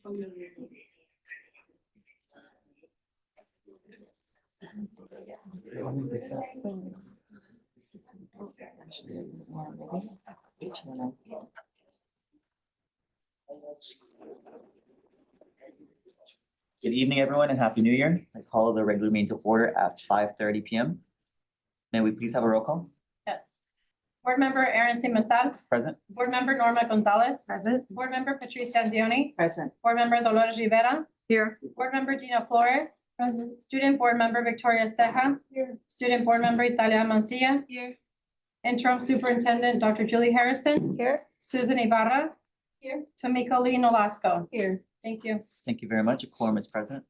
Good evening, everyone, and Happy New Year. I call the regular meeting to order at 5:30 p.m. May we please have a roll call? Yes. Board Member Aaron Cimental, Present. Board Member Norma Gonzalez, Present. Board Member Patrice Sanzioni, Present. Board Member Dolores Rivera, Here. Board Member Dina Flores, Present. Student Board Member Victoria Ceja, Here. Student Board Member Italia Mancia, Here. Interim Superintendent Dr. Julie Harrison, Here. Susan Ibarra, Here. Tamika Lee Nolasco. Here. Thank you. Thank you very much. A quorum is present.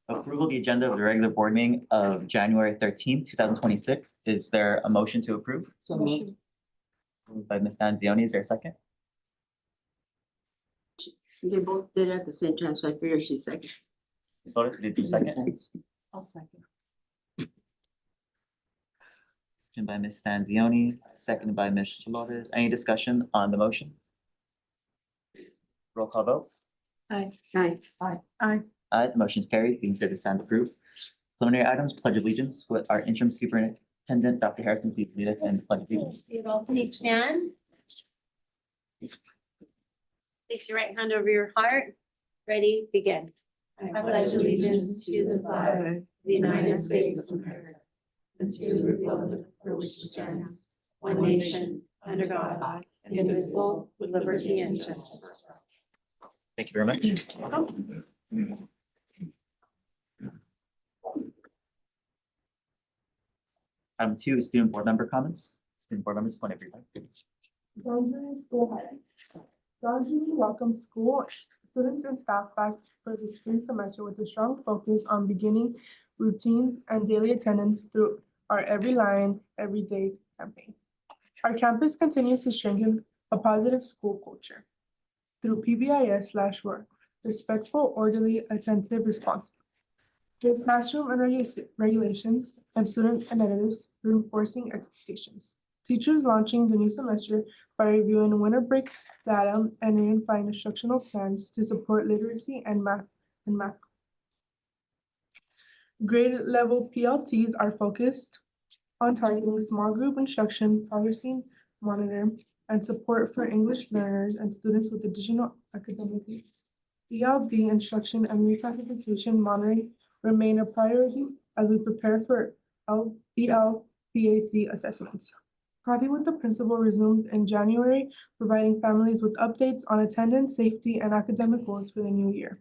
Approval of the agenda of the regular board meeting of January 13th, 2026. Is there a motion to approve? So moved. Moved by Ms. Anzioni. Is there a second? They both did at the same time, so I figured she's second. Ms. Fodor, did you second? I'll second. Motion by Ms. Stanzioni, seconded by Ms. Flores. Any discussion on the motion? Roll call vote. Aye. Aye. Aye. Aye, the motion is carried. Being considered stand approved. Preliminary items, pledge of allegiance with our interim superintendent, Dr. Harrison, please lead us in the pledge of allegiance. You all please stand. Place your right hand over your heart. Ready, begin. I pledge allegiance to the flag of the United States of America and to the republic for which it stands, one nation, under God, indivisible, with liberty and justice. Thank you very much. Item 2 is student board member comments. Student board members, whenever you're ready. Dungeon School Highlights. Dungeon welcomes school students and staff back for the spring semester with a strong focus on beginning routines and daily attendance through our Every Line, Every Day campaign. Our campus continues to strengthen a positive school culture through PBIS/work, respectful, orderly, attentive, responsive. With classroom and regulations and student initiatives reinforcing expectations. Teachers launching the new semester by reviewing winter break data and reifying instructional plans to support literacy and math. Grade level PLTs are focused on targeting small group instruction, policy monitor, and support for English learners and students with additional academic needs. ELD instruction and reclassification monitoring remain a priority as we prepare for ELPAC assessments. Coffee with the Principal resumed in January, providing families with updates on attendance, safety, and academic goals for the new year.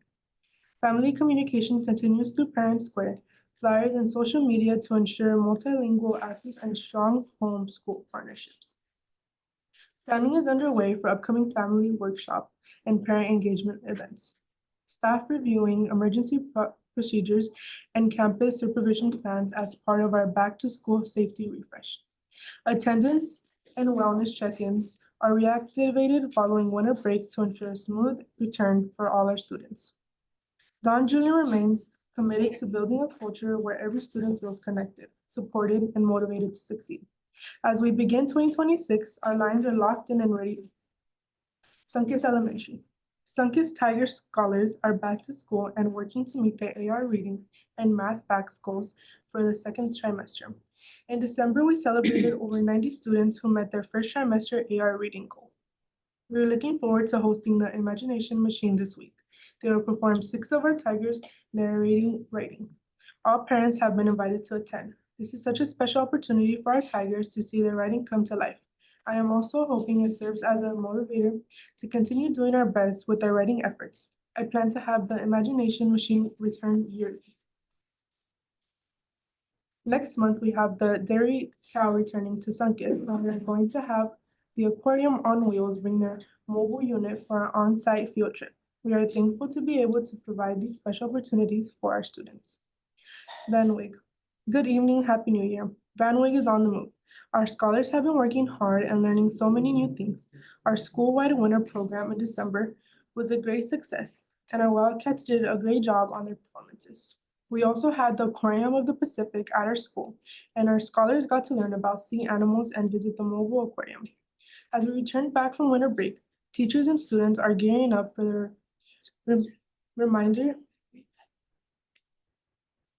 Family communication continues through Parent Square, flyers, and social media to ensure multilingual access and strong home-school partnerships. Planning is underway for upcoming family workshop and parent engagement events. Staff reviewing emergency procedures and campus supervision plans as part of our back-to-school safety refresh. Attendance and wellness check-ins are reactivated following winter break to ensure a smooth return for all our students. Don Julian remains committed to building a culture where every student feels connected, supported, and motivated to succeed. As we begin 2026, our lines are locked in and ready. Sunkist Elementary. Sunkist Tiger Scholars are back to school and working to meet their AR reading and math facts goals for the second trimester. In December, we celebrated over 90 students who met their first trimester AR reading goal. We're looking forward to hosting the Imagination Machine this week. They will perform 6 of our Tigers narrating writing. All parents have been invited to attend. This is such a special opportunity for our Tigers to see their writing come to life. I am also hoping it serves as a motivator to continue doing our best with our writing efforts. I plan to have the Imagination Machine return yearly. Next month, we have the Dairy Cow returning to Sunkist, and we're going to have the Aquarium on Wheels bring their mobile unit for our on-site field trip. We are thankful to be able to provide these special opportunities for our students. Van Wig. Good evening, Happy New Year. Van Wig is on the move. Our scholars have been working hard and learning so many new things. Our school-wide winter program in December was a great success, and our Wildcats did a great job on their performances. We also had the Aquarium of the Pacific at our school, and our scholars got to learn about sea animals and visit the mobile aquarium. As we return back from winter break, teachers and students are gearing up for their reminder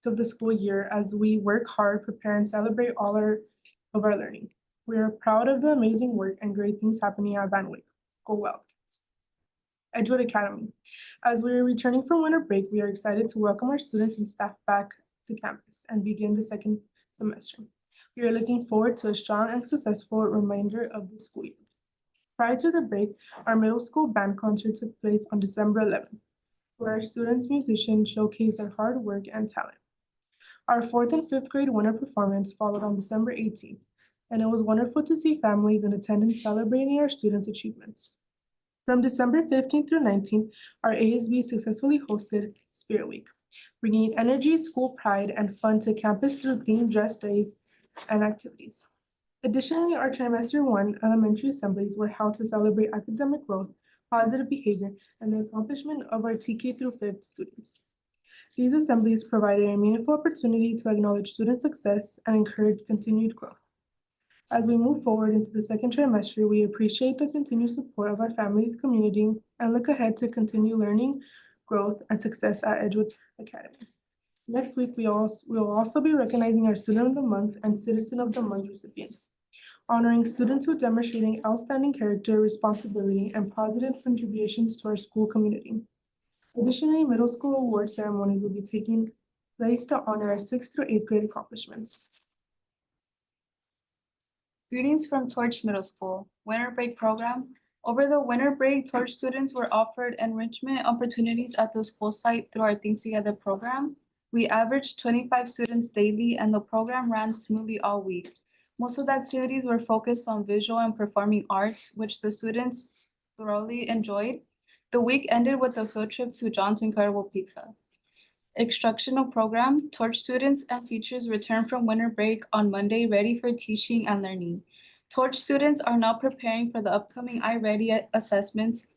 of the school year as we work hard, prepare, and celebrate all of our learning. We are proud of the amazing work and great things happening at Van Wyck. Go Wildcats. Edgewood Academy. As we are returning from winter break, we are excited to welcome our students and staff back to campus and begin the second semester. We are looking forward to a strong and successful remainder of the school year. Prior to the break, our middle school band concert took place on December 11th, where our students musicians showcased their hard work and talent. Our 4th and 5th grade winter performance followed on December 18th, and it was wonderful to see families in attendance celebrating our students' achievements. From December 15th through 19th, our ASB successfully hosted Spirit Week, bringing energy, school pride, and fun to campus through themed dress days and activities. Additionally, our trimester 1 elementary assemblies were held to celebrate academic growth, positive behavior, and the accomplishment of our TK through 5th students. These assemblies provided a meaningful opportunity to acknowledge student success and encourage continued growth. As we move forward into the second trimester, we appreciate the continued support of our families, community, and look ahead to continue learning, growth, and success at Edgewood Academy. Next week, we will also be recognizing our Student of the Month and Citizen of the Month recipients, honoring students who demonstrating outstanding character, responsibility, and positive contributions to our school community. Additionally, middle school award ceremonies will be taking place to honor our 6th through 8th grade accomplishments. Greetings from Torch Middle School, Winter Break Program. Over the winter break, Torch students were offered enrichment opportunities at the school site through our Think Together program. We averaged 25 students daily and the program ran smoothly all week. Most of the activities were focused on visual and performing arts, which the students thoroughly enjoyed. The week ended with a field trip to John's Incredible Pizza. Instructional program, Torch students and teachers returned from winter break on Monday ready for teaching and learning. Torch students are now preparing for the upcoming iReady assessments.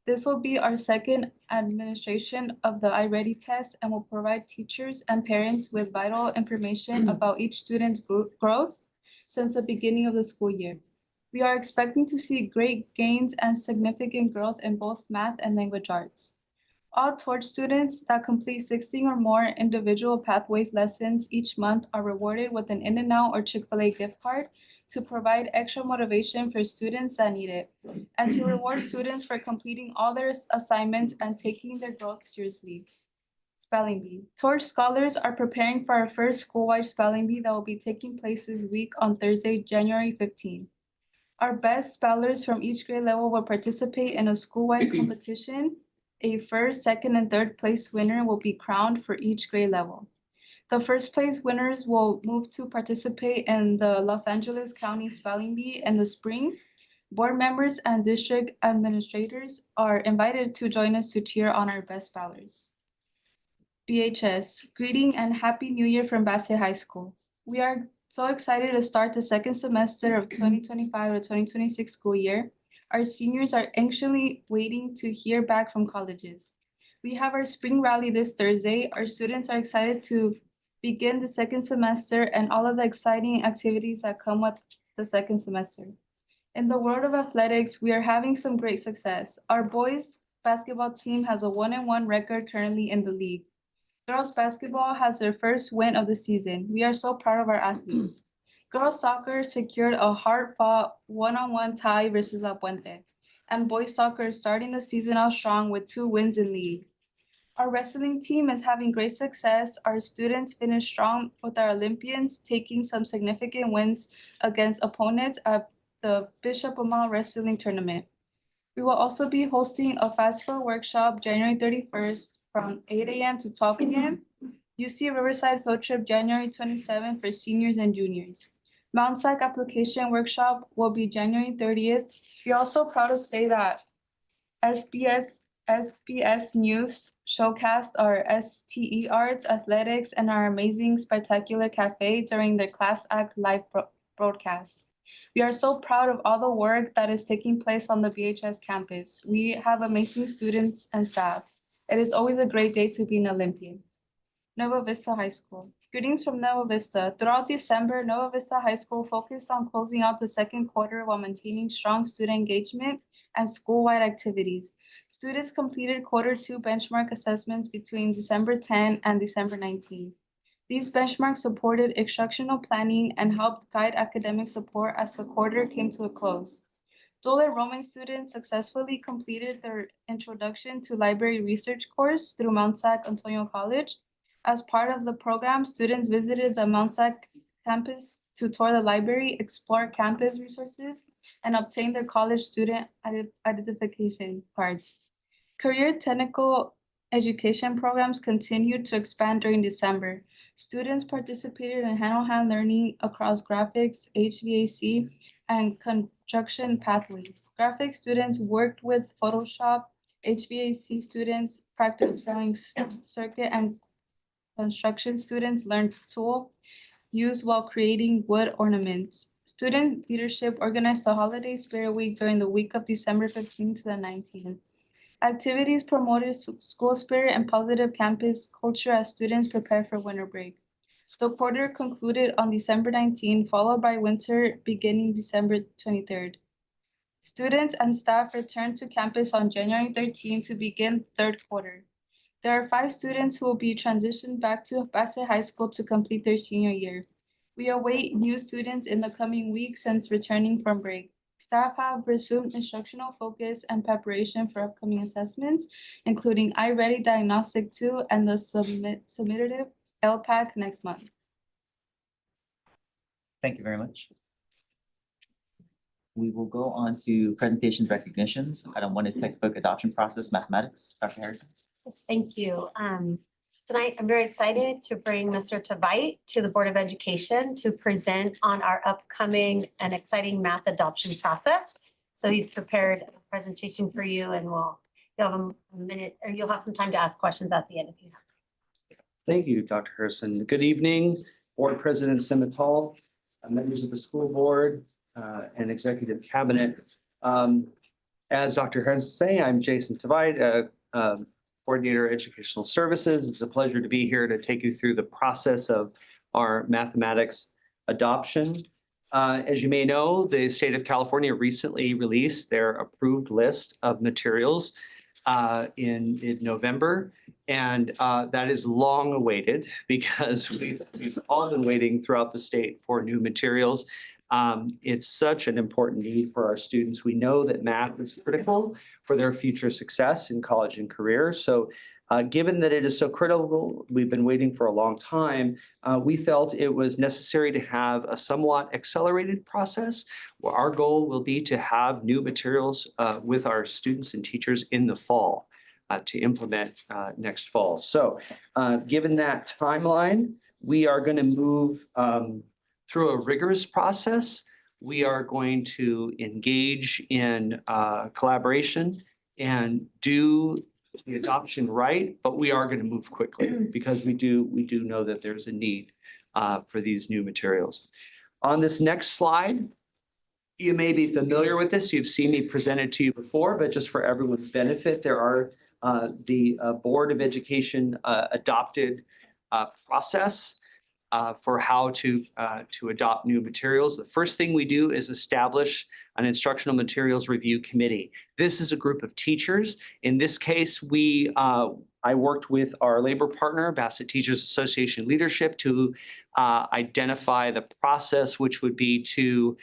This will be our second administration of the iReady test and will provide teachers and parents with vital information about each student's growth since the beginning of the school year. We are expecting to see great gains and significant growth in both math and language arts. All Torch students that complete 16 or more individual pathways lessons each month are rewarded with an In-N-Out or Chick-fil-A gift card to provide extra motivation for students that need it, and to reward students for completing all their assignments and taking their growth seriously. Spelling Bee. Torch scholars are preparing for our first school-wide spelling bee that will be taking place this week on Thursday, January 15th. Our best spellers from each grade level will participate in a school-wide competition. A first, second, and third place winner will be crowned for each grade level. The first place winners will move to participate in the Los Angeles County Spelling Bee in the spring. Board members and district administrators are invited to join us to cheer on our best spellers. BHS, greeting and Happy New Year from Bassett High School. We are so excited to start the second semester of 2025 or 2026 school year. Our seniors are anxiously waiting to hear back from colleges. We have our spring rally this Thursday. Our students are excited to begin the second semester and all of the exciting activities that come with the second semester. In the world of athletics, we are having some great success. Our boys basketball team has a 1-1 record currently in the league. Girls basketball has their first win of the season. We are so proud of our athletes. Girls soccer secured a hard-fought 1-on-1 tie versus La Puente. And boys soccer is starting the season out strong with 2 wins in league. Our wrestling team is having great success. Our students finished strong with our Olympians, taking some significant wins against opponents at the Bishop Amal Wrestling Tournament. We will also be hosting a fast food workshop January 31st from 8 a.m. to 12 p.m. UC Riverside field trip January 27th for seniors and juniors. Mount SAC application workshop will be January 30th. We're also proud to say that SBS News showcased our STE Arts, Athletics, and our amazing Spectacular Cafe during their Class Act live broadcast. We are so proud of all the work that is taking place on the BHS campus. We have amazing students and staff. It is always a great day to be an Olympian. Nova Vista High School. Greetings from Nova Vista. Throughout December, Nova Vista High School focused on closing out the second quarter while maintaining strong student engagement and school-wide activities. Students completed Q2 benchmark assessments between December 10 and December 19. These benchmarks supported instructional planning and helped guide academic support as the quarter came to a close. Dual enrollment students successfully completed their introduction to library research course through Mount Sac Antonio College. As part of the program, students visited the Mount Sac campus to tour the library, explore campus resources, and obtain their college student identification cards. Career technical education programs continued to expand during December. Students participated in hand-on-hand learning across graphics, HVAC, and construction pathways. Graphics students worked with Photoshop, HVAC students practiced drawing circuit, and construction students learned tool use while creating wood ornaments. Student leadership organized a holiday spirit week during the week of December 15th to the 19th. Activities promoted school spirit and positive campus culture as students prepared for winter break. The quarter concluded on December 19, followed by winter beginning December 23rd. Students and staff returned to campus on January 13 to begin third quarter. There are 5 students who will be transitioned back to Bassett High School to complete their senior year. We await new students in the coming weeks since returning from break. Staff have resumed instructional focus and preparation for upcoming assessments, including iReady Diagnostic 2 and the submittative LPAC next month. Thank you very much. We will go on to presentations recognitions. Item 1 is textbook adoption process mathematics. Dr. Harrison. Yes, thank you. Tonight, I'm very excited to bring Mr. Tavite to the Board of Education to present on our upcoming and exciting math adoption process. So he's prepared a presentation for you, and you'll have a minute, or you'll have some time to ask questions at the end if you have. Thank you, Dr. Harrison. Good evening, Board President Simmental, members of the school board, and executive cabinet. As Dr. Harrison saying, I'm Jason Tavite, Coordinator Educational Services. It's a pleasure to be here to take you through the process of our mathematics adoption. As you may know, the state of California recently released their approved list of materials in mid-November. And that is long awaited because we've all been waiting throughout the state for new materials. It's such an important need for our students. We know that math is critical for their future success in college and career. So given that it is so critical, we've been waiting for a long time, we felt it was necessary to have a somewhat accelerated process. Where our goal will be to have new materials with our students and teachers in the fall to implement next fall. So given that timeline, we are going to move through a rigorous process. We are going to engage in collaboration and do the adoption right, but we are going to move quickly because we do know that there's a need for these new materials. On this next slide, you may be familiar with this. You've seen me present it to you before, but just for everyone's benefit, there are the Board of Education adopted process for how to adopt new materials. The first thing we do is establish an instructional materials review committee. This is a group of teachers. In this case, I worked with our labor partner, Bassett Teachers Association Leadership, to identify the process, which would be to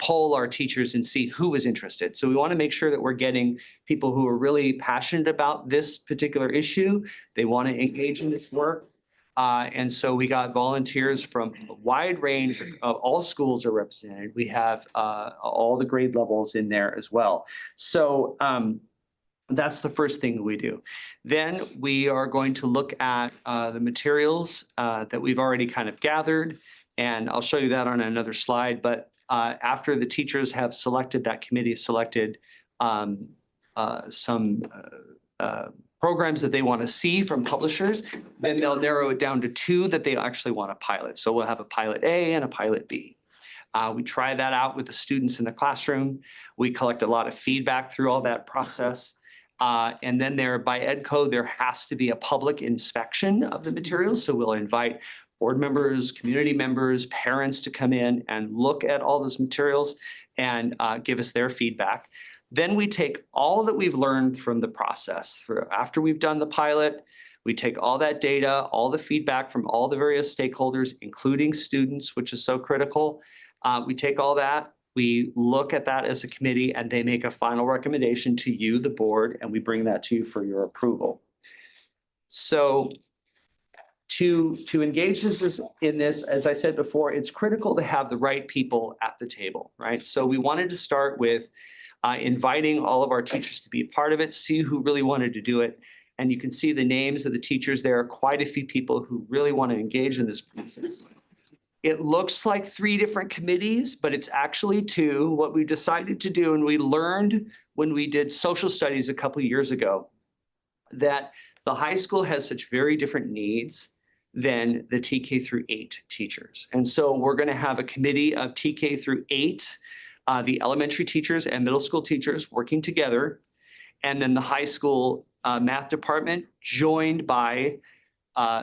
poll our teachers and see who was interested. So we want to make sure that we're getting people who are really passionate about this particular issue. They want to engage in this work. And so we got volunteers from a wide range of all schools are represented. We have all the grade levels in there as well. So that's the first thing we do. Then we are going to look at the materials that we've already kind of gathered. And I'll show you that on another slide. But after the teachers have selected, that committee selected some programs that they want to see from publishers, then they'll narrow it down to 2 that they actually want to pilot. So we'll have a pilot A and a pilot B. We try that out with the students in the classroom. We collect a lot of feedback through all that process. And then by ed code, there has to be a public inspection of the materials. So we'll invite board members, community members, parents to come in and look at all those materials and give us their feedback. Then we take all that we've learned from the process. After we've done the pilot, we take all that data, all the feedback from all the various stakeholders, including students, which is so critical. We take all that, we look at that as a committee, and they make a final recommendation to you, the board, and we bring that to you for your approval. So to engage in this, as I said before, it's critical to have the right people at the table, right? So we wanted to start with inviting all of our teachers to be a part of it, see who really wanted to do it. And you can see the names of the teachers. There are quite a few people who really want to engage in this process. It looks like 3 different committees, but it's actually 2. What we decided to do, and we learned when we did social studies a couple of years ago, that the high school has such very different needs than the TK through 8 teachers. And so we're going to have a committee of TK through 8, the elementary teachers and middle school teachers working together, and then the high school math department joined by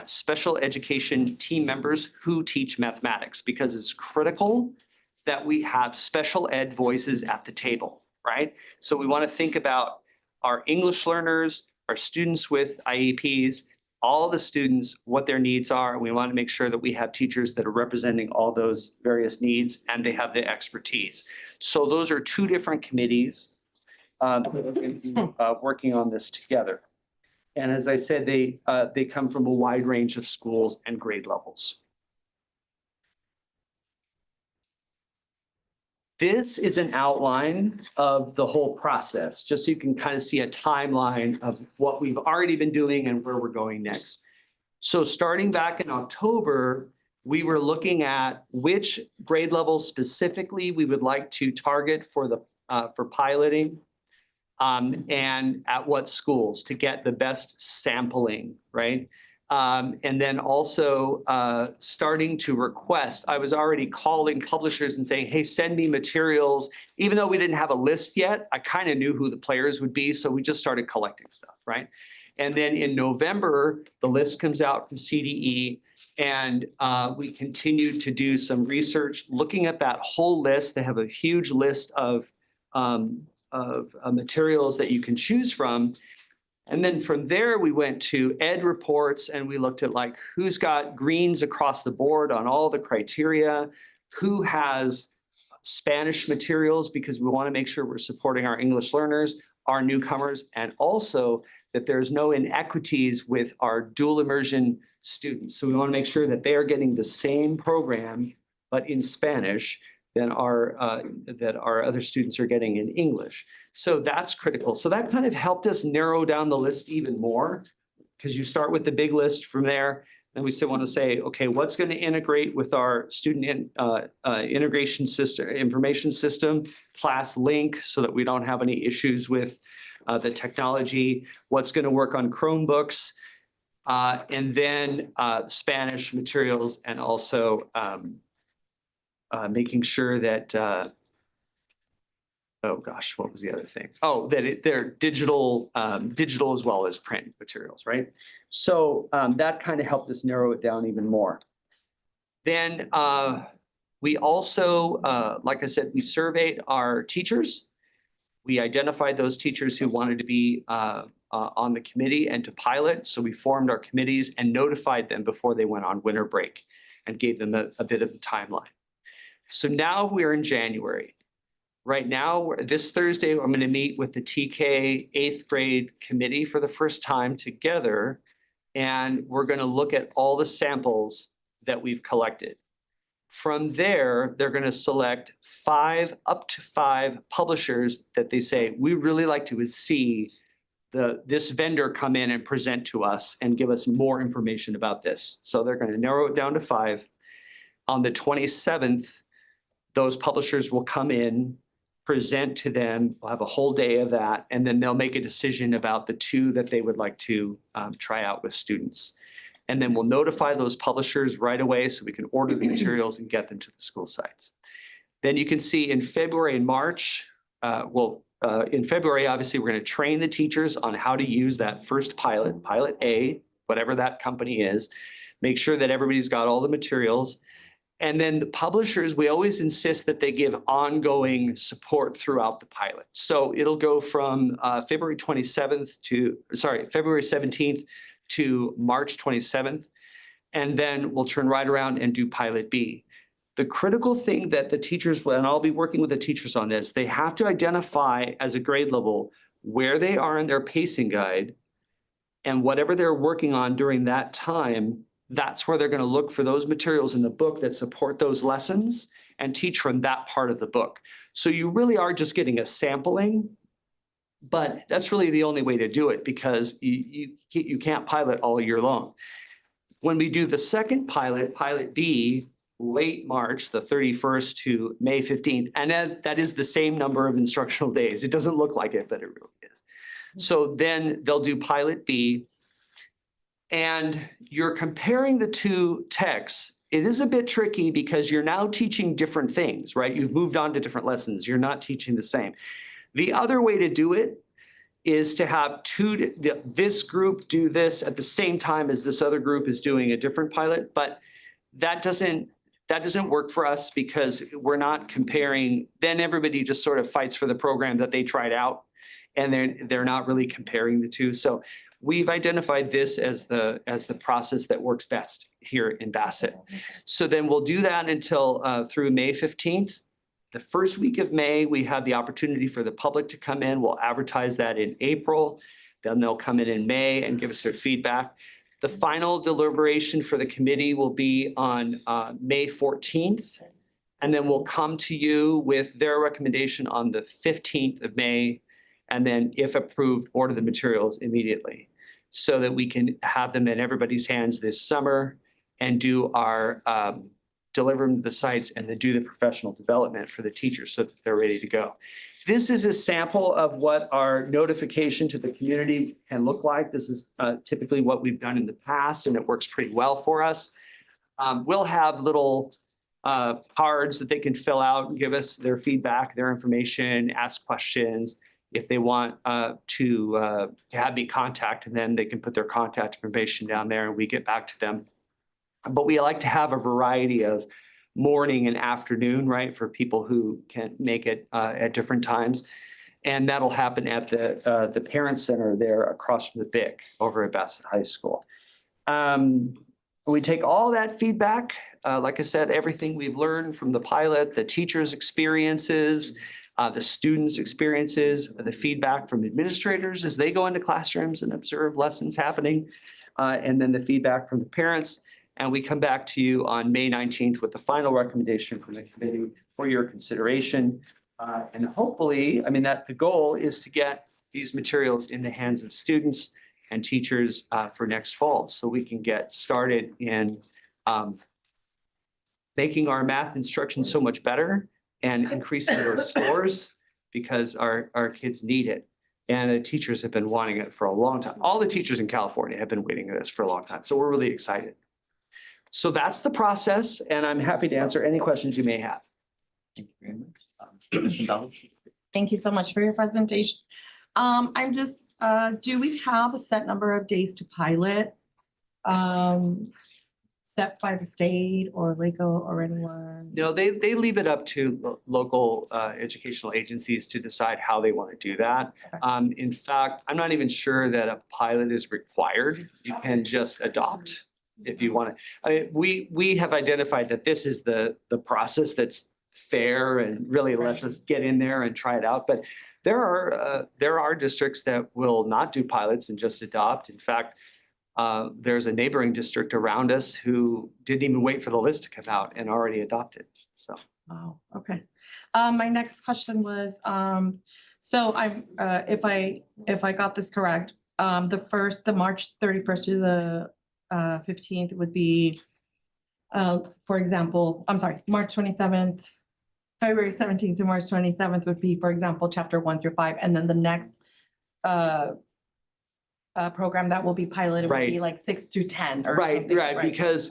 special education team members who teach mathematics, because it's critical that we have special ed voices at the table, right? So we want to think about our English learners, our students with IEPs, all the students, what their needs are. We want to make sure that we have teachers that are representing all those various needs and they have the expertise. So those are 2 different committees working on this together. And as I said, they come from a wide range of schools and grade levels. This is an outline of the whole process, just so you can kind of see a timeline of what we've already been doing and where we're going next. So starting back in October, we were looking at which grade levels specifically we would like to target for piloting. And at what schools to get the best sampling, right? And then also starting to request. I was already calling publishers and saying, hey, send me materials. Even though we didn't have a list yet, I kind of knew who the players would be. So we just started collecting stuff, right? And then in November, the list comes out from CDE, and we continued to do some research looking at that whole list. They have a huge list of materials that you can choose from. And then from there, we went to ed reports and we looked at like who's got greens across the board on all the criteria, who has Spanish materials, because we want to make sure we're supporting our English learners, our newcomers, and also that there's no inequities with our dual immersion students. So we want to make sure that they are getting the same program, but in Spanish, than our other students are getting in English. So that's critical. So that kind of helped us narrow down the list even more, because you start with the big list from there. And we still want to say, okay, what's going to integrate with our student integration system, information system, class link, so that we don't have any issues with the technology, what's going to work on Chromebooks, and then Spanish materials, and also making sure that, oh gosh, what was the other thing? Oh, that they're digital as well as print materials, right? So that kind of helped us narrow it down even more. Then we also, like I said, we surveyed our teachers. We identified those teachers who wanted to be on the committee and to pilot. So we formed our committees and notified them before they went on winter break and gave them a bit of the timeline. So now we're in January. Right now, this Thursday, I'm going to meet with the TK 8th grade committee for the first time together. And we're going to look at all the samples that we've collected. From there, they're going to select up to five publishers that they say, we really like to see this vendor come in and present to us and give us more information about this. So they're going to narrow it down to 5. On the 27th, those publishers will come in, present to them. We'll have a whole day of that, and then they'll make a decision about the 2 that they would like to try out with students. And then we'll notify those publishers right away so we can order the materials and get them to the school sites. Then you can see in February and March, in February, obviously, we're going to train the teachers on how to use that first pilot A, whatever that company is, make sure that everybody's got all the materials. And then the publishers, we always insist that they give ongoing support throughout the pilot. So it'll go from February 17th to March 27th. And then we'll turn right around and do pilot B. The critical thing that the teachers, and I'll be working with the teachers on this, they have to identify as a grade level where they are in their pacing guide, and whatever they're working on during that time, that's where they're going to look for those materials in the book that support those lessons and teach from that part of the book. So you really are just getting a sampling, but that's really the only way to do it because you can't pilot all year long. When we do the second pilot, pilot B, late March, the 31st to May 15th, and that is the same number of instructional days. It doesn't look like it, but it really is. So then they'll do pilot B. And you're comparing the two texts. It is a bit tricky because you're now teaching different things, right? You've moved on to different lessons. You're not teaching the same. The other way to do it is to have this group do this at the same time as this other group is doing a different pilot, but that doesn't work for us because we're not comparing. Then everybody just sort of fights for the program that they tried out, and they're not really comparing the two. So we've identified this as the process that works best here in Bassett. So then we'll do that until through May 15th. The first week of May, we have the opportunity for the public to come in. We'll advertise that in April. Then they'll come in May and give us their feedback. The final deliberation for the committee will be on May 14th. And then we'll come to you with their recommendation on the 15th of May. And then if approved, order the materials immediately so that we can have them in everybody's hands this summer and do our deliver them to the sites and then do the professional development for the teachers so that they're ready to go. This is a sample of what our notification to the community can look like. This is typically what we've done in the past, and it works pretty well for us. We'll have little cards that they can fill out and give us their feedback, their information, ask questions. If they want to have me contact, and then they can put their contact information down there and we get back to them. But we like to have a variety of morning and afternoon, right, for people who can make it at different times. And that'll happen at the Parent Center there across from the BIC over at Bassett High School. We take all that feedback, like I said, everything we've learned from the pilot, the teachers' experiences, the students' experiences, the feedback from administrators as they go into classrooms and observe lessons happening, and then the feedback from the parents. And we come back to you on May 19th with the final recommendation from the committee for your consideration. And hopefully, I mean, the goal is to get these materials in the hands of students and teachers for next fall, so we can get started in making our math instruction so much better and increasing those scores because our kids need it. And the teachers have been wanting it for a long time. All the teachers in California have been waiting for this for a long time. So we're really excited. So that's the process, and I'm happy to answer any questions you may have. Thank you very much. Ms. Gonzalez? Thank you so much for your presentation. I'm just, do we have a set number of days to pilot? Set by the state or LACO or anyone? No, they leave it up to local educational agencies to decide how they want to do that. In fact, I'm not even sure that a pilot is required. You can just adopt if you want to. I mean, we have identified that this is the process that's fair and really lets us get in there and try it out. But there are districts that will not do pilots and just adopt. In fact, there's a neighboring district around us who didn't even wait for the list to come out and already adopted. So. Oh, okay. My next question was, so I'm, if I got this correct, the March 31st to the 15th would be, for example, I'm sorry, March 27th, February 17th to March 27th would be, for example, chapter 1 through 5, and then the next program that will be piloted would be Right. like 6 through 10 or Right, something, right, because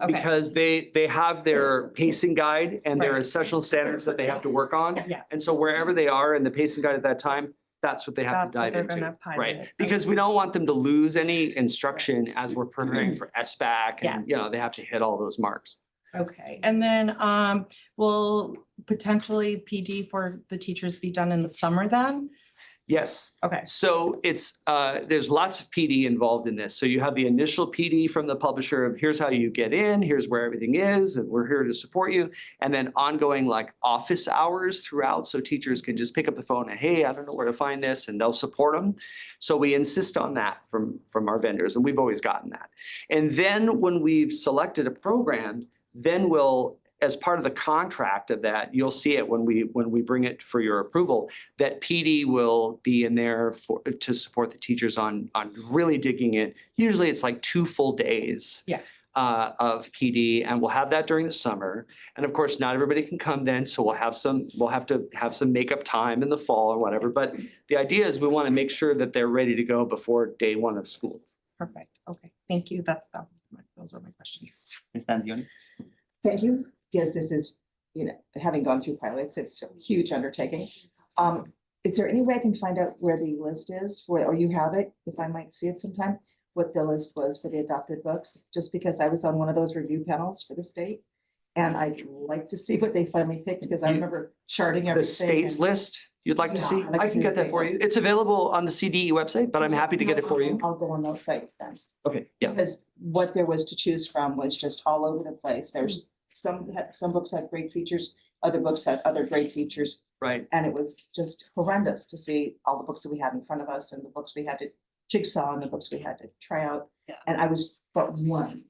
they have their pacing guide and there are sessional standards that they have to work on. Yes. And so wherever they are in the pacing guide at that time, that's what they have to That's what dive they're into, gonna pilot. right? Because we don't want them to lose any instruction as we're preparing for SBAC and, you know, they have to hit all those marks. Okay, and then will potentially PD for the teachers be done in the summer then? Yes. Okay. So it's, there's lots of PD involved in this. So you have the initial PD from the publisher of here's how you get in, here's where everything is, and we're here to support you. And then ongoing like office hours throughout, so teachers can just pick up the phone and, hey, I don't know where to find this, and they'll support them. So we insist on that from our vendors, and we've always gotten that. And then when we've selected a program, then we'll, as part of the contract of that, you'll see it when we bring it for your approval, that PD will be in there to support the teachers on really digging it. Usually it's like 2 full days. Yeah. Of PD, and we'll have that during the summer. And of course, not everybody can come then, so we'll have to have some makeup time in the fall or whatever. But the idea is we want to make sure that they're ready to go before day 1 of school. Perfect. Okay, thank you. Those are my questions. Ms. Stanzioni? Thank you. Yes, this is, having gone through pilots, it's a huge undertaking. Is there any way I can find out where the list is or you have it, if I might see it sometime, what the list was for the adopted books? Just because I was on one of those review panels for the state. And I'd like to see what they finally picked, because I remember charting The everything. state's and- list you'd like to Yeah, see? I'd like to I see can the get that state for you. list. It's available on the CDE website, but I'm happy to get it for you. I'll go on those sites then. Okay, yeah. Because what there was to choose from was just all over the place. There's some books had great features, other books had other great features. Right. And it was just horrendous to see all the books that we had in front of us and the books we had to jigsaw and the books we had to try out. Yeah. And I was but one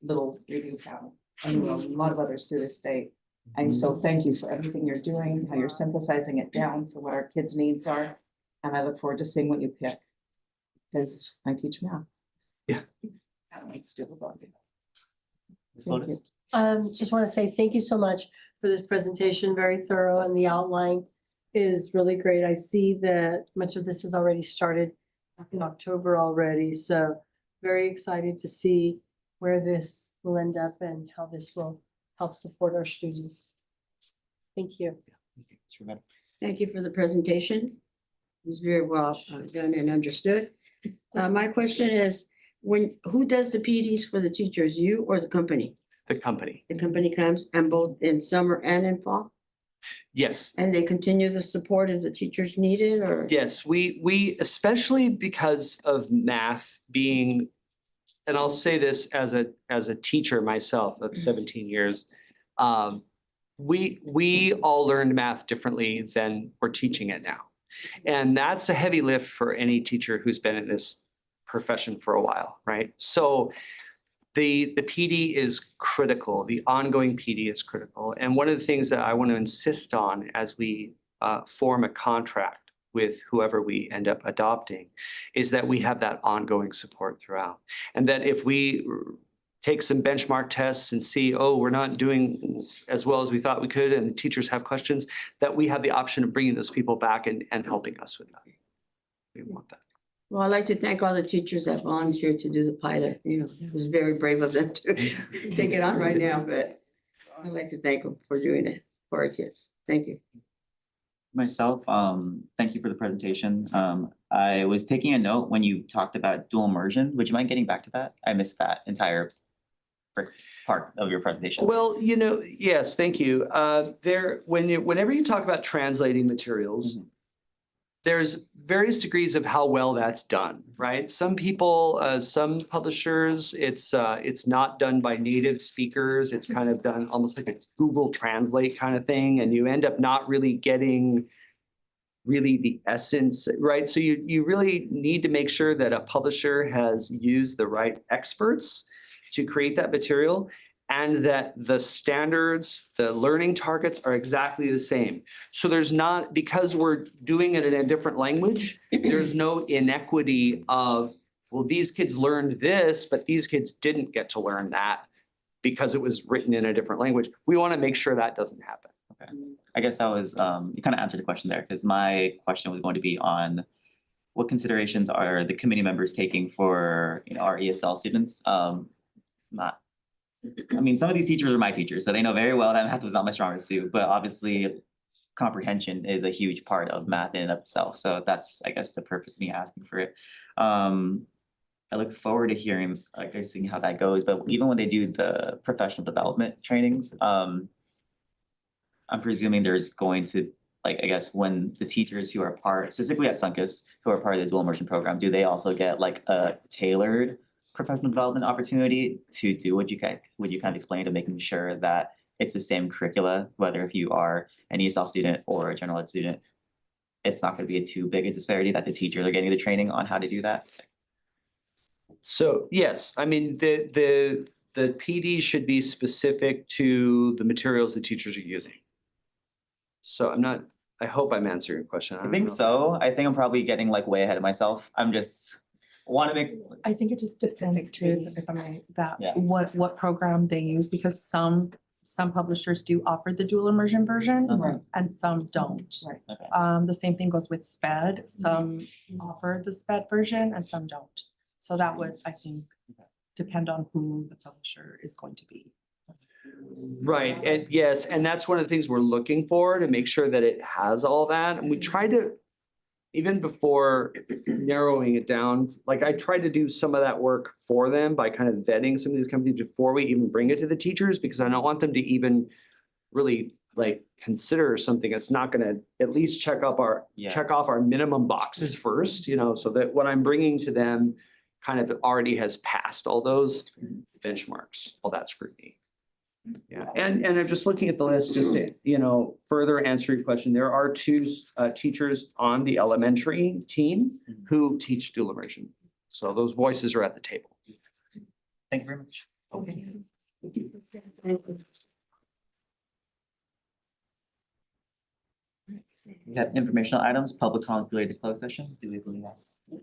little review panel, and there were a lot of others through the state. And so thank you for everything you're doing, how you're synthesizing it down for what our kids' needs are. And I look forward to seeing what you pick. Because I teach math. Yeah. I might still above you. Ms. Thank Lotus? Just want to say thank you so much for this presentation, very thorough, and the outline is really great. I see that much of this has already started back in October already, so very excited to see where this will end up and how this will help support our students. Thank you. Ms. Rivera? Thank you for the presentation. It was very well done and understood. My question is, who does the PDs for the teachers, you or the company? The company. The company comes and both in summer and in fall? Yes. And they continue the support if the teachers need it, or? Yes, we especially because of math being, and I'll say this as a teacher myself of 17 years. We all learned math differently than we're teaching it now. And that's a heavy lift for any teacher who's been in this profession for a while, right? So the PD is critical. The ongoing PD is critical. And one of the things that I want to insist on as we form a contract with whoever we end up adopting is that we have that ongoing support throughout. And that if we take some benchmark tests and see, oh, we're not doing as well as we thought we could, and teachers have questions, that we have the option of bringing those people back and helping us with that. We want that. Well, I'd like to thank all the teachers that volunteered to do the pilot. It was very brave of them to take it on right now, but I'd like to thank them for doing it for our kids. Thank you. Myself, thank you for the presentation. I was taking a note when you talked about dual immersion. Would you mind getting back to that? I missed that entire part of your presentation. Well, yes, thank you. Whenever you talk about translating materials, there's various degrees of how well that's done, right? Some people, some publishers, it's not done by native speakers. It's kind of done almost like a Google Translate kind of thing, and you end up not really getting the essence, right? So you really need to make sure that a publisher has used the right experts to create that material, and that the standards, the learning targets are exactly the same. So there's not, because we're doing it in a different language, there's no inequity of, well, these kids learned this, but these kids didn't get to learn that because it was written in a different language. We want to make sure that doesn't happen. Okay, I guess that was, you kind of answered the question there, because my question was going to be on what considerations are the committee members taking for, our ESL students? Some of these teachers are my teachers, so they know very well that math was not my strongest suit, but obviously comprehension is a huge part of math in and of itself. So that's, I guess, the purpose of me asking for it. I look forward to hearing, like, seeing how that goes, but even when they do the professional development trainings, I'm presuming there's going to, like, I guess, when the teachers who are part, specifically at Sunkus, who are part of the dual immersion program, do they also get like a tailored professional development opportunity to do what you kind of explain to making sure that it's the same curricula, whether if you are an ESL student or a general ed student, it's not gonna be too big a disparity that the teachers are getting the training on how to do that? So, yes, I mean, the PD should be specific to the materials the teachers are using. So I hope I'm answering your question. I don't think know. so. I think I'm probably getting like way ahead of myself. I'm just wanna make, I think it just depends too, if I may, that Yeah. what program they use, because some publishers do offer the dual immersion version Right. and some don't. Right. okay, The same thing goes with SPED. Some offer the SPED version and some don't. So that would, I think, depend on who the publisher is going to be. Right, and yes, and that's one of the things we're looking for, to make sure that it has all that, and we try to, even before narrowing it down, like I tried to do some of that work for them by kind of vetting some of these companies before we even bring it to the teachers, because I don't want them to even really like consider something that's not gonna at least check off our minimum boxes first, so that what I'm bringing to them kind of already has passed all those benchmarks, all that scrutiny. Yeah, and I'm just looking at the list, just to, further answer your question, there are two teachers on the elementary team who teach dual immersion. So those voices are at the table. thank you very much. We have informational items, public comment related to closed session. Do we believe that? Do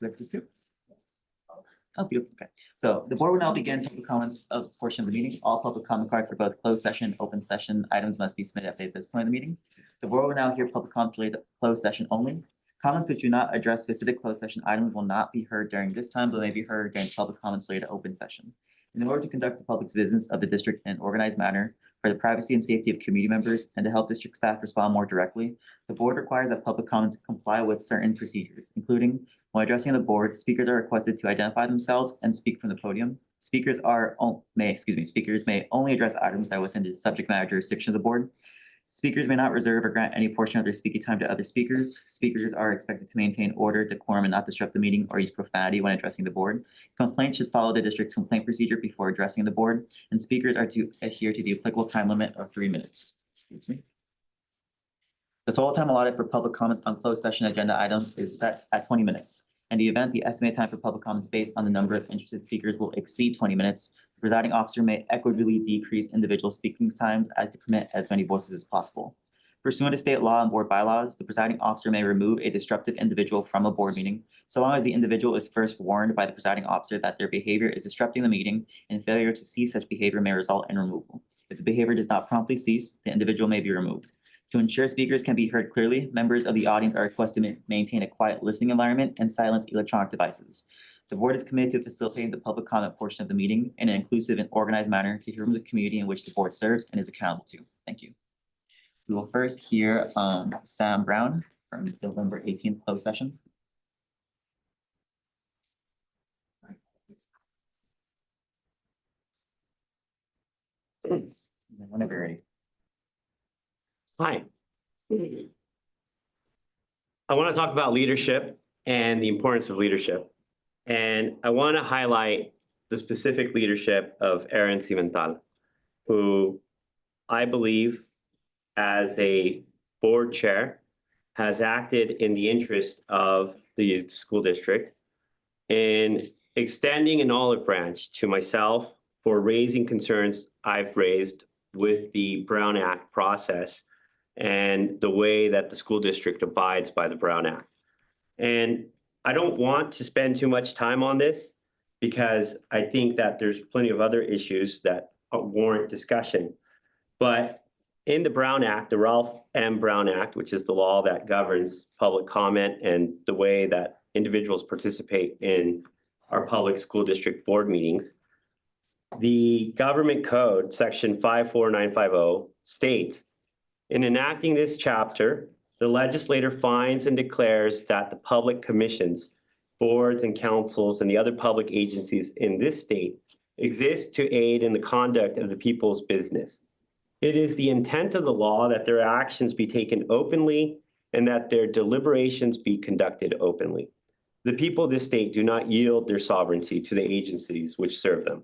we have to do? Oh, beautiful. Okay. So the board will now begin public comments of portion of the meeting. All public comment cards for both closed session, open session items must be submitted at this point in the meeting. The board will now hear public comments related to closed session only. Comments which do not address specific closed session items will not be heard during this time, but may be heard during public comments related to open session. In order to conduct the public's business of the district in an organized manner for the privacy and safety of community members and to help district staff respond more directly, the board requires that public comments comply with certain procedures, including when addressing the board, speakers are requested to identify themselves and speak from the podium. Speakers may only address items that are within the subject matter jurisdiction of the board. Speakers may not reserve or grant any portion of their speaking time to other speakers. Speakers are expected to maintain order, decorum, and not disrupt the meeting or use profanity when addressing the board. Complaints should follow the district's complaint procedure before addressing the board, and speakers are to adhere to the applicable time limit of 3 minutes. Excuse me. The total time allotted for public comment on closed session agenda items is set at 20 minutes. In the event the estimated time for public comments based on the number of interested speakers will exceed 20 minutes, the presiding officer may equitably decrease individual speaking time as to permit as many voices as possible. Pursuant to state law and board bylaws, the presiding officer may remove a disruptive individual from a board meeting, so long as the individual is first warned by the presiding officer that their behavior is disrupting the meeting, and failure to cease such behavior may result in removal. If the behavior does not promptly cease, the individual may be removed. To ensure speakers can be heard clearly, members of the audience are requested to maintain a quiet listening environment and silence electronic devices. The board is committed to facilitating the public comment portion of the meeting in an inclusive and organized manner to hear from the community in which the board serves and is accountable to. Thank you. We will first hear Sam Brown from November 18th closed session. Whenever you're ready. Hi. I want to talk about leadership and the importance of leadership. And I want to highlight the specific leadership of Aaron Cimental, who I believe as a board chair has acted in the interest of the school district in extending an olive branch to myself for raising concerns I've raised with the Brown Act process and the way that the school district abides by the Brown Act. And I don't want to spend too much time on this because I think that there's plenty of other issues that warrant discussion. But in the Brown Act, the Ralph M. Brown Act, which is the law that governs public comment and the way that individuals participate in our public school district board meetings, the government code, section 54950, states, in enacting this chapter, the legislator finds and declares that the public commissions boards and councils and the other public agencies in this state exist to aid in the conduct of the people's business. It is the intent of the law that their actions be taken openly and that their deliberations be conducted openly. The people of this state do not yield their sovereignty to the agencies which serve them.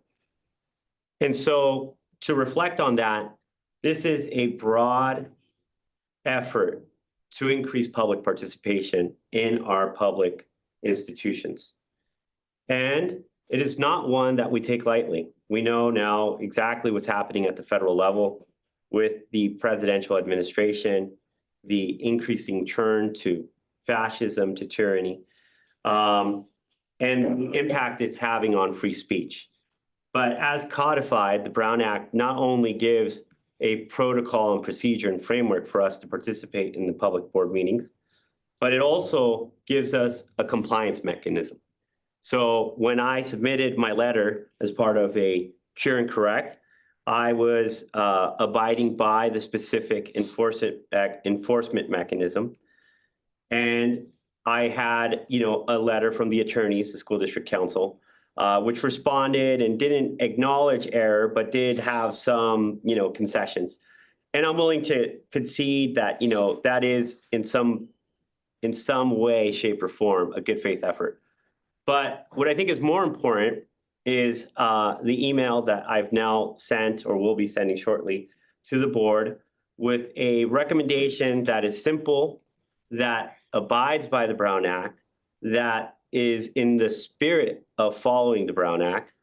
And so to reflect on that, this is a broad effort to increase public participation in our public institutions. And it is not one that we take lightly. We know now exactly what's happening at the federal level with the presidential administration, the increasing churn to fascism, to tyranny, and the impact it's having on free speech. But as codified, the Brown Act not only gives a protocol and procedure and framework for us to participate in the public board meetings, but it also gives us a compliance mechanism. So when I submitted my letter as part of a cure and correct, I was abiding by the specific enforcement mechanism. And I had, a letter from the attorneys, the school district council, which responded and didn't acknowledge error, but did have some, concessions. And I'm willing to concede that, that is in some way, shape, or form a good faith effort. But what I think is more important is the email that I've now sent or will be sending shortly to the board with a recommendation that is simple, that abides by the Brown Act, that is in the spirit of following the Brown Act,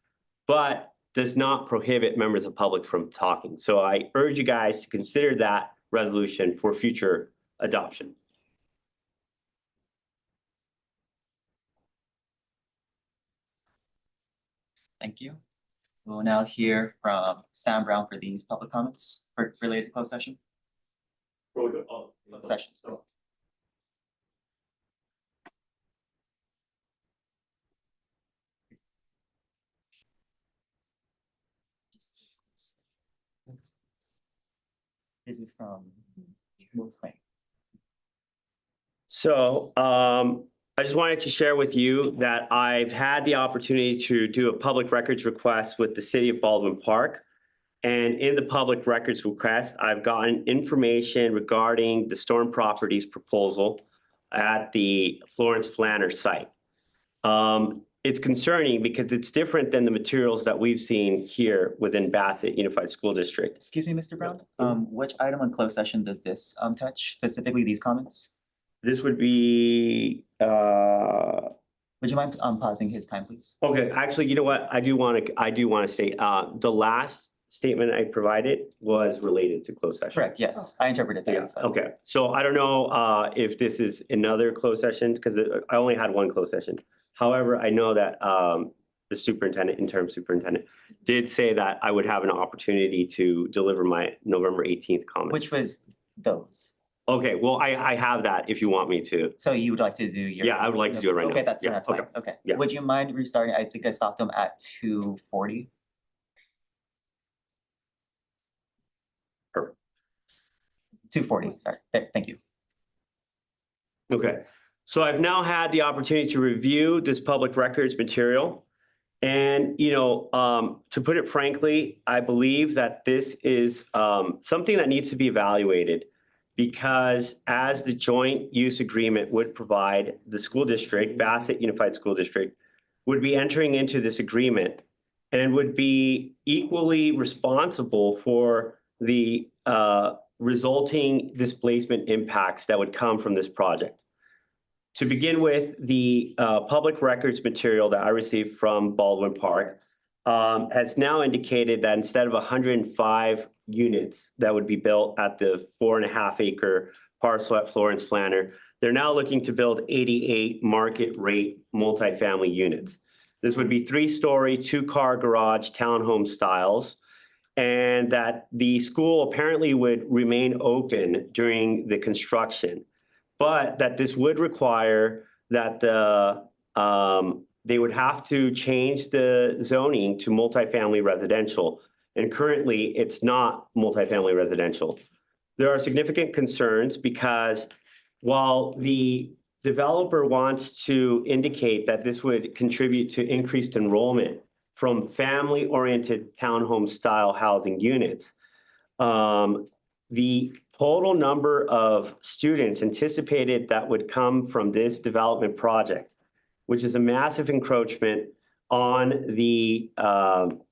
but does not prohibit members of the public from talking. So I urge you guys to consider that resolution for future adoption. Thank you. We'll now hear from Sam Brown for these public comments related to closed session. Closed sessions. This is from Will's claim. So I just wanted to share with you that I've had the opportunity to do a public records request with the city of Baldwin Park. And in the public records request, I've gotten information regarding the Storm Properties proposal at the Florence Flanner site. It's concerning because it's different than the materials that we've seen here within Bassett Unified School District. Excuse me, Mr. Brown, which item on closed session does this touch, specifically these comments? This would be, Would you mind pausing his time, please? okay, actually, you know what? I do want to say, the last statement I provided was related to closed session. Correct, yes, I interpreted that. Yeah, as such. okay. So I don't know if this is another closed session because I only had one closed session. However, I know that the superintendent, interim superintendent, did say that I would have an opportunity to deliver my November 18th comment. Which was those? Okay, well, I have that if you want me to. So you would like to do your? Yeah, I would like to do it right now. Okay, that's Yeah, fine, okay. okay. Yeah. Would you mind restarting? I think I stopped them at 2:40. Perfect. 2:40, sorry, there, thank you. Okay, so I've now had the opportunity to review this public records material. And, to put it frankly, I believe that this is something that needs to be evaluated because as the joint use agreement would provide, the school district, Bassett Unified School District, would be entering into this agreement and would be equally responsible for the resulting displacement impacts that would come from this project. To begin with, the public records material that I received from Baldwin Park has now indicated that instead of 105 units that would be built at the 4.5 acre parcel at Florence Flanner, they're now looking to build 88 market rate multifamily units. This would be 3-story, 2-car garage townhome styles, and that the school apparently would remain open during the construction. But that this would require that they would have to change the zoning to multifamily residential. And currently, it's not multifamily residential. There are significant concerns because while the developer wants to indicate that this would contribute to increased enrollment from family-oriented townhome-style housing units. The total number of students anticipated that would come from this development project, which is a massive encroachment on the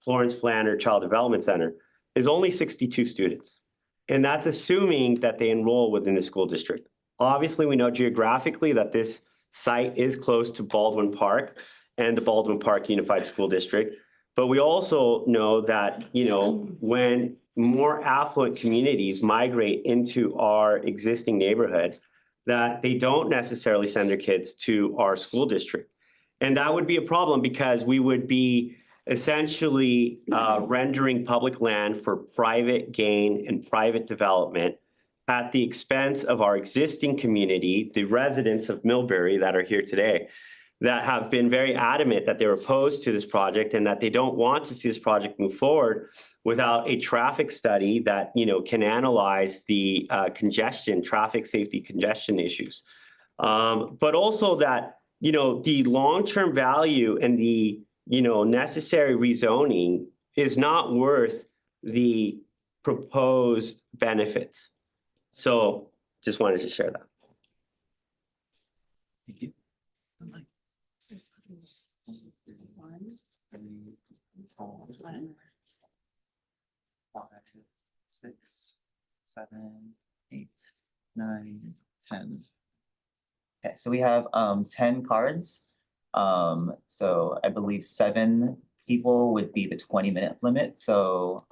Florence Flander Child Development Center, is only 62 students. And that's assuming that they enroll within the school district. Obviously, we know geographically that this site is close to Baldwin Park and the Baldwin Park Unified School District. But we also know that, when more affluent communities migrate into our existing neighborhood, that they don't necessarily send their kids to our school district. And that would be a problem because we would be essentially rendering public land for private gain and private development at the expense of our existing community, the residents of Millbury that are here today, that have been very adamant that they're opposed to this project and that they don't want to see this project move forward without a traffic study that, can analyze the traffic safety congestion issues. But also that, the long-term value and the, necessary rezoning is not worth the proposed benefits. So just wanted to share that. Thank you. 5, 6, 7, 8, 9, 10. Okay, so we have 10 cards. So I believe 7 people would be the 20-minute limit. So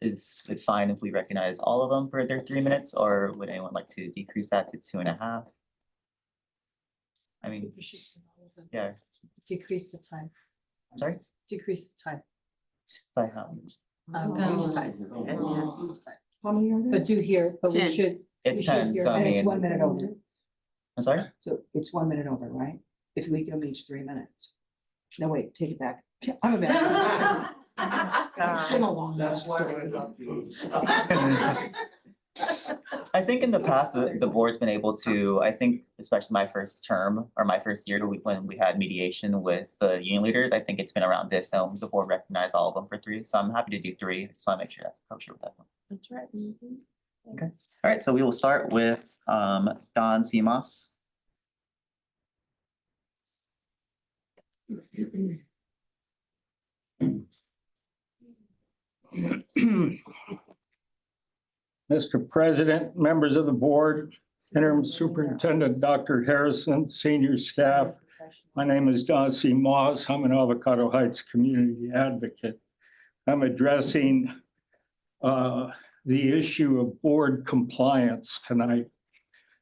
is it fine if we recognize all of them for their 3 minutes, or would anyone like to decrease that to 2.5? I mean, yeah, Decrease the time, I'm sorry, decrease the time. by how much? Each side. How many are there? But do here, but we 10. should. It's we should 10, hear- so I And it's mean, 1 minute over. I'm sorry? So it's 1 minute over, right? If we give them each 3 minutes. No, wait, take it back. I'm a minute. It's been a long. That's why I love you. I think in the past, the board's been able to, I think, especially my first term or my first year when we had mediation with the union leaders, I think it's been around this. So the board recognized all of them for 3. So I'm happy to do 3. Just want to make sure that's kosher with that one. That's right. Okay. All right. So we will start with Don Simas. Mr. President, members of the board, interim superintendent, Dr. Harrison, senior staff. My name is Don C. Moss. I'm an Avocado Heights community advocate. I'm addressing the issue of board compliance tonight.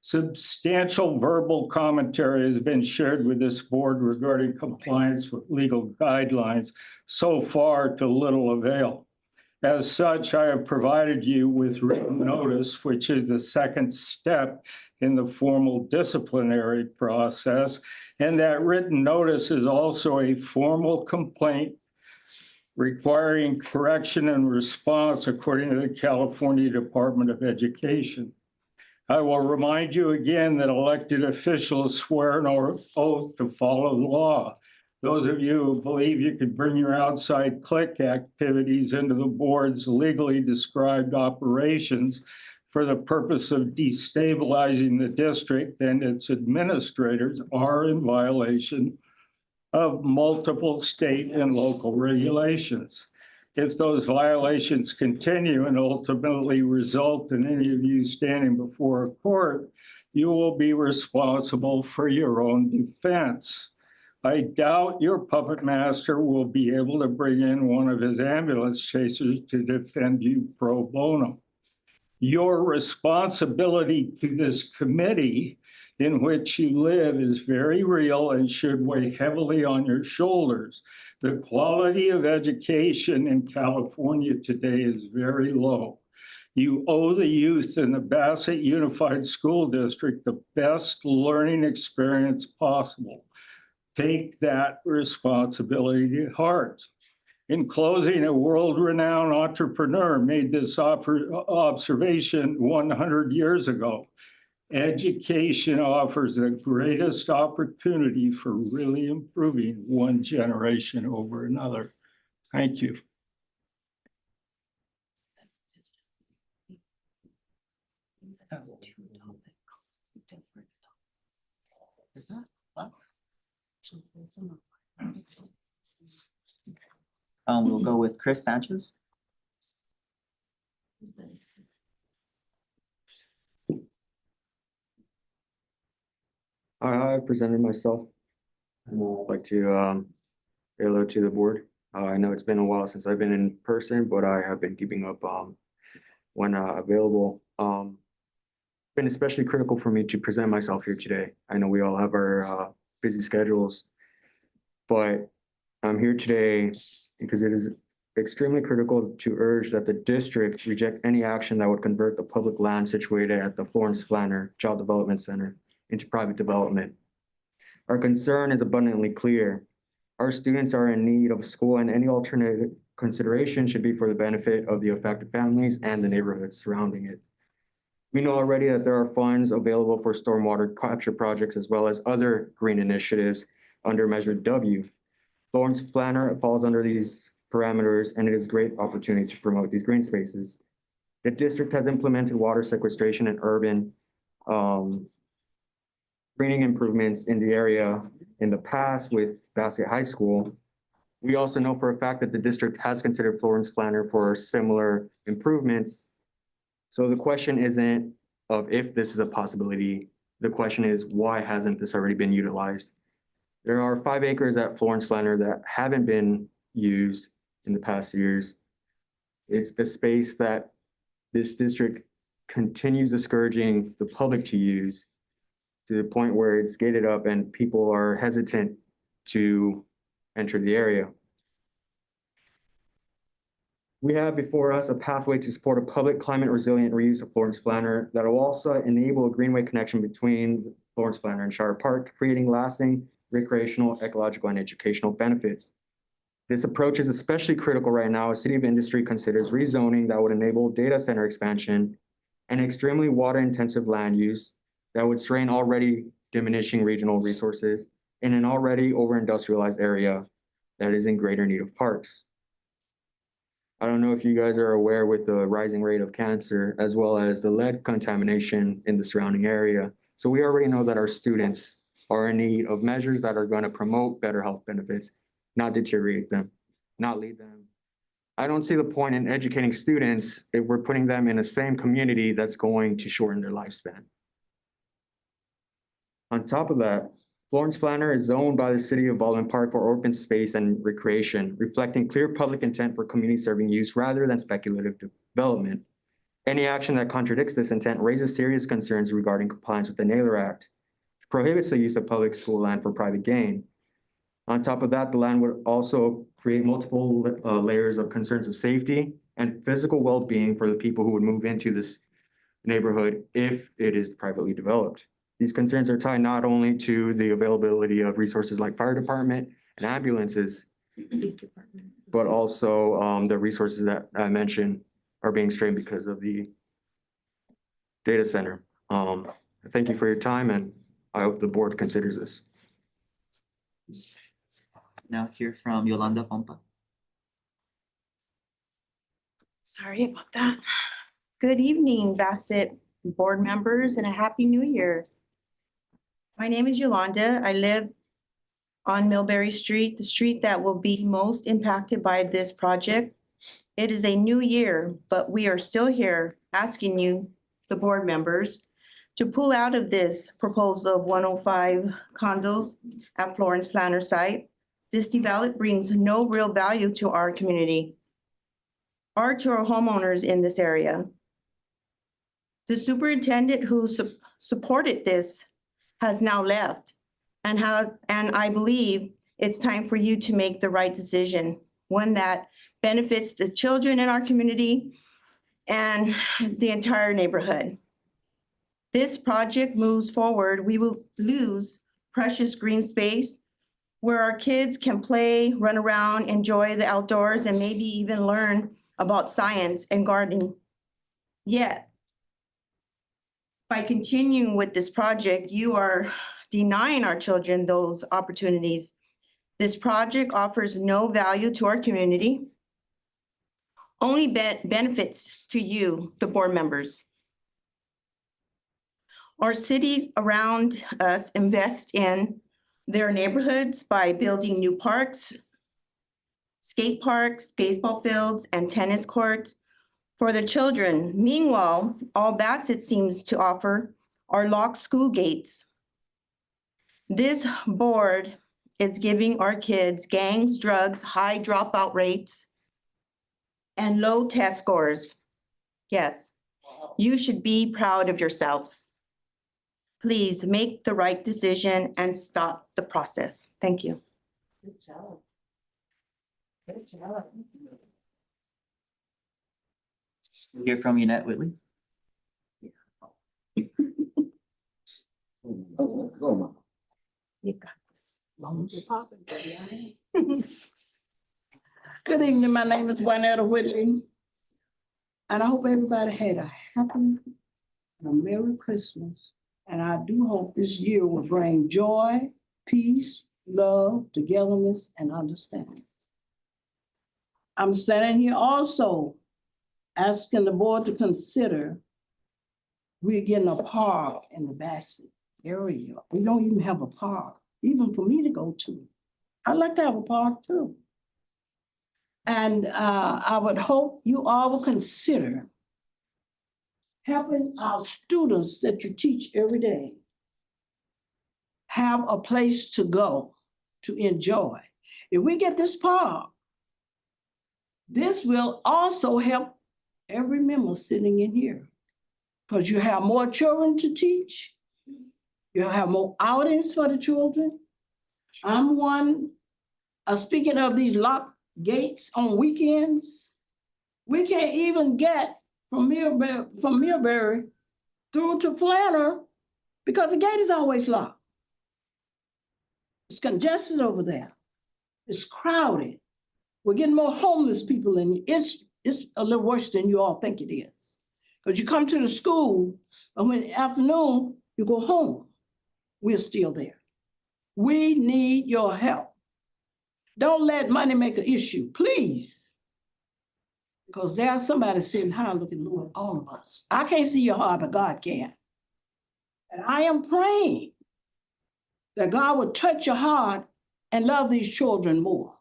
Substantial verbal commentary has been shared with this board regarding compliance with legal guidelines, so far to little avail. As such, I have provided you with written notice, which is the second step in the formal disciplinary process. And that written notice is also a formal complaint requiring correction and response according to the California Department of Education. I will remind you again that elected officials swear an oath to follow the law. Those of you who believe you could bring your outside clique activities into the board's legally described operations for the purpose of destabilizing the district and its administrators are in violation of multiple state and local regulations. If those violations continue and ultimately result in any of you standing before a court, you will be responsible for your own defense. I doubt your puppet master will be able to bring in one of his ambulance chasers to defend you pro bono. Your responsibility to this committee in which you live is very real and should weigh heavily on your shoulders. The quality of education in California today is very low. You owe the youth in the Bassett Unified School District the best learning experience possible. Take that responsibility to heart. In closing, a world-renowned entrepreneur made this observation 100 years ago. Education offers the greatest opportunity for really improving one generation over another. Thank you. Is that? Wow. We'll go with Chris Sanchez. I presented myself. And I'd like to say hello to the board. I know it's been a while since I've been in person, but I have been keeping up when available. Been especially critical for me to present myself here today. I know we all have our busy schedules, but I'm here today because it is extremely critical to urge that the district reject any action that would convert the public land situated at the Florence Flanner Child Development Center into private development. Our concern is abundantly clear. Our students are in need of school, and any alternative consideration should be for the benefit of the affected families and the neighborhoods surrounding it. We know already that there are funds available for stormwater capture projects as well as other green initiatives under Measure W. Florence Flanner falls under these parameters, and it is a great opportunity to promote these green spaces. The district has implemented water sequestration and urban greening improvements in the area in the past with Bassett High School. We also know for a fact that the district has considered Florence Flanner for similar improvements. So the question isn't of if this is a possibility. The question is, why hasn't this already been utilized? There are 5 acres at Florence Flanner that haven't been used in the past years. It's the space that this district continues discouraging the public to use, to the point where it's gated up and people are hesitant to enter the area. We have before us a pathway to support a public climate resilient reuse of Florence Flanner that will also enable a greenway connection between Florence Flanner and Shire Park, creating lasting recreational, ecological, and educational benefits. This approach is especially critical right now as City of Industry considers rezoning that would enable data center expansion and extremely water-intensive land use that would strain already diminishing regional resources in an already over-industrialized area that is in greater need of parks. I don't know if you guys are aware with the rising rate of cancer as well as the lead contamination in the surrounding area. So we already know that our students are in need of measures that are going to promote better health benefits, not deteriorate them, not lead them. I don't see the point in educating students if we're putting them in the same community that's going to shorten their lifespan. On top of that, Florence Flanner is zoned by the City of Baldwin Park for open space and recreation, reflecting clear public intent for community serving use rather than speculative development. Any action that contradicts this intent raises serious concerns regarding compliance with the Naylor Act, which prohibits the use of public school land for private gain. On top of that, the land would also create multiple layers of concerns of safety and physical well-being for the people who would move into this neighborhood if it is privately developed. These concerns are tied not only to the availability of resources like fire department and ambulances, but also the resources that I mentioned are being strained because of the data center. Thank you for your time, and I hope the board considers this. Now hear from Yolanda Pompa. Sorry about that. Good evening, Bassett board members, and a happy new year. My name is Yolanda. I live on Millbury Street, the street that will be most impacted by this project. It is a new year, but we are still here asking you, the board members, to pull out of this proposal of 105 condos at Florence Flanner site. This development brings no real value to our community or to our homeowners in this area. The superintendent who supported this has now left, and I believe it's time for you to make the right decision, one that benefits the children in our community and the entire neighborhood. This project moves forward, we will lose precious green space where our kids can play, run around, enjoy the outdoors, and maybe even learn about science and gardening. Yet, By continuing with this project, you are denying our children those opportunities. This project offers no value to our community, only benefits to you, the board members. Our cities around us invest in their neighborhoods by building new parks, skate parks, baseball fields, and tennis courts for their children. Meanwhile, all Bassett seems to offer are locked school gates. This board is giving our kids gangs, drugs, high dropout rates, and low test scores. Yes, you should be proud of yourselves. Please make the right decision and stop the process. Thank you. Good job. Good job. Hear from Yvette Whitley. You got this. Good evening, my name is Juanetta Whitley. And I hope everybody had a happy and a Merry Christmas. And I do hope this year will bring joy, peace, love, togetherness, and understanding. I'm standing here also asking the board to consider we're getting a park in the Bassett area. We don't even have a park, even for me to go to. I'd like to have a park too. And I would hope you all will consider helping our students that you teach every day have a place to go to enjoy. If we get this park, this will also help every member sitting in here, because you have more children to teach. You'll have more outings for the children. I'm one, speaking of these locked gates on weekends, we can't even get from Millbury through to Flanner because the gate is always locked. It's congested over there. It's crowded. We're getting more homeless people in. It's a little worse than you all think it is. Because you come to the school, and in the afternoon, you go home. We're still there. We need your help. Don't let money make an issue, please. Because there's somebody sitting high looking low at all of us. I can't see your heart, but God can. And I am praying that God would touch your heart and love these children more.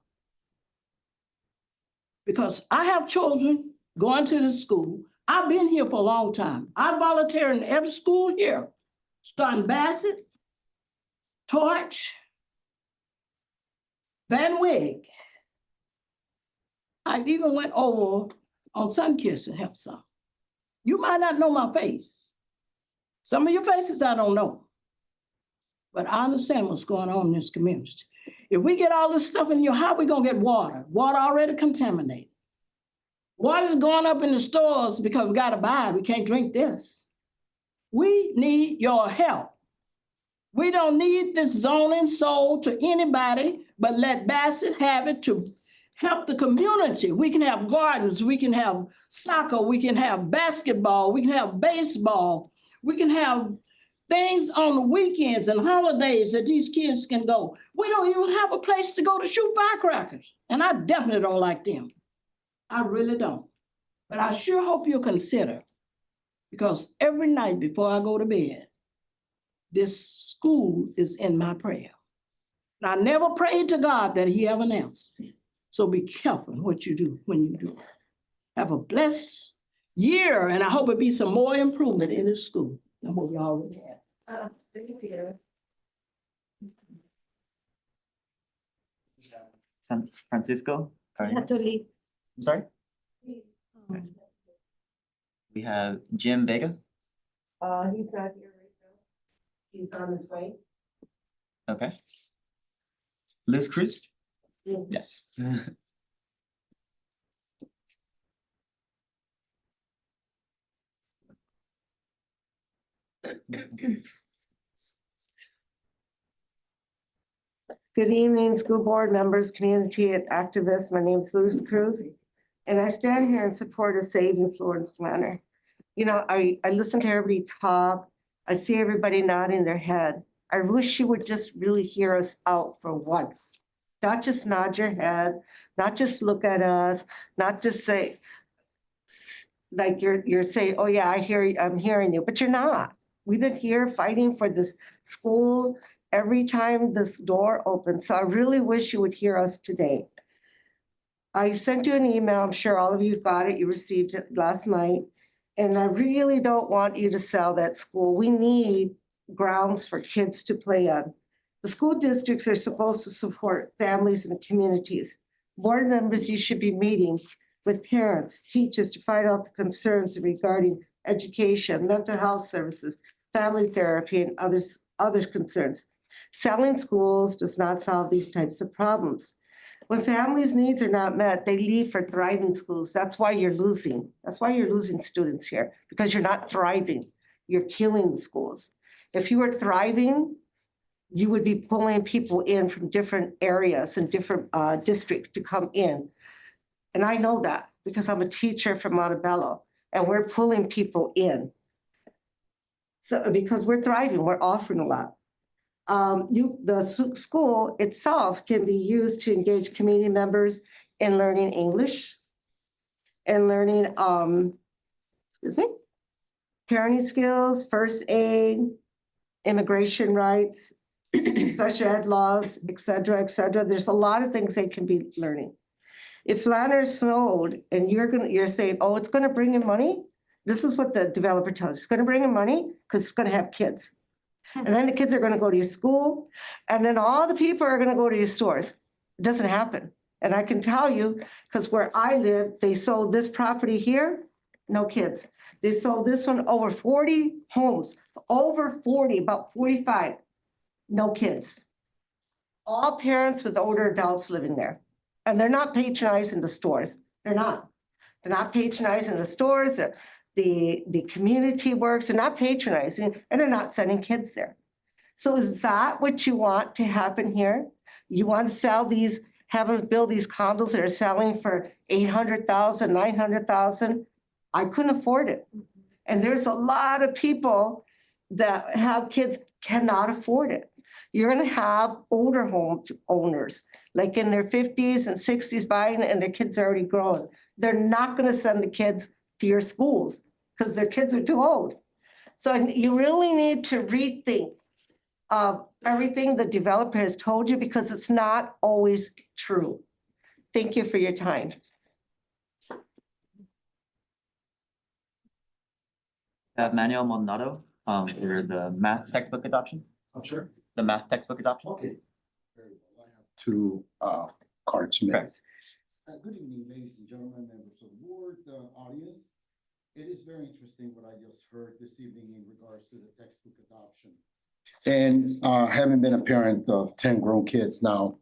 Because I have children going to the school. I've been here for a long time. I volunteer in every school here, starting Bassett, Torch, Van Wyck. I even went over on Sunkiss and helped some. You might not know my face. Some of your faces I don't know. But I understand what's going on in this community. If we get all this stuff in here, how are we gonna get water? Water already contaminated. Water's going up in the stores because we gotta buy it. We can't drink this. We need your help. We don't need this zoning sold to anybody, but let Bassett have it to help the community. We can have gardens, we can have soccer, we can have basketball, we can have baseball, we can have things on the weekends and holidays that these kids can go. We don't even have a place to go to shoot firecrackers. And I definitely don't like them. I really don't. But I sure hope you'll consider, because every night before I go to bed, this school is in my prayer. And I never prayed to God that he ever answered. So be careful what you do when you do. Have a blessed year, and I hope it be some more improvement in this school than what we already have. Thank you, Peter. San Francisco. I have to leave. I'm sorry. We have Jim Vega. He's not here right now. He's on his way. Okay. Liz Cruz. Yeah. Yes. Good evening, school board members, community activists. My name is Luis Cruz, and I stand here in support of Saving Florence Flanner. You know, I listen to everybody talk, I see everybody nodding their head. I wish you would just really hear us out for once. Not just nod your head, not just look at us, not just say, like you're saying, oh yeah, I hear you, I'm hearing you, but you're not. We've been here fighting for this school every time this door opens. So I really wish you would hear us today. I sent you an email. I'm sure all of you got it. You received it last night. And I really don't want you to sell that school. We need grounds for kids to play on. The school districts are supposed to support families and communities. Board members, you should be meeting with parents, teachers to find out the concerns regarding education, mental health services, family therapy, and other concerns. Selling schools does not solve these types of problems. When families' needs are not met, they leave for thriving schools. That's why you're losing. That's why you're losing students here, because you're not thriving. You're killing the schools. If you were thriving, you would be pulling people in from different areas and different districts to come in. And I know that because I'm a teacher from Montebello, and we're pulling people in. So because we're thriving, we're offering a lot. The school itself can be used to engage community members in learning English and learning, parenting skills, first aid, immigration rights, special ed laws, et cetera, et cetera. There's a lot of things they can be learning. If Flanders snowed and you're saying, oh, it's gonna bring in money, this is what the developer tells you. It's gonna bring in money because it's gonna have kids. And then the kids are gonna go to your school, and then all the people are gonna go to your stores. It doesn't happen. And I can tell you, because where I live, they sold this property here, no kids. They sold this one, over 40 homes, over 40, about 45, no kids. All parents with older adults living there. And they're not patronizing the stores. They're not. They're not patronizing the stores. The community works, they're not patronizing, and they're not sending kids there. So is that what you want to happen here? You want to sell these, have them build these condos that are selling for 800,000, 900,000? I couldn't afford it. And there's a lot of people that have kids cannot afford it. You're gonna have older home owners, like in their 50s and 60s buying it, and their kids are already grown. They're not gonna send the kids to your schools because their kids are too old. So you really need to rethink everything the developer has told you, because it's not always true. Thank you for your time. Manuel Maldonado, for the math textbook adoption, I'm sure. the math textbook adoption. Okay. Very well. I have two cards. made. Correct. Good evening, ladies and gentlemen, members of the board, audience. It is very interesting what I just heard this evening in regards to the textbook adoption. And having been a parent of 10 grown kids now,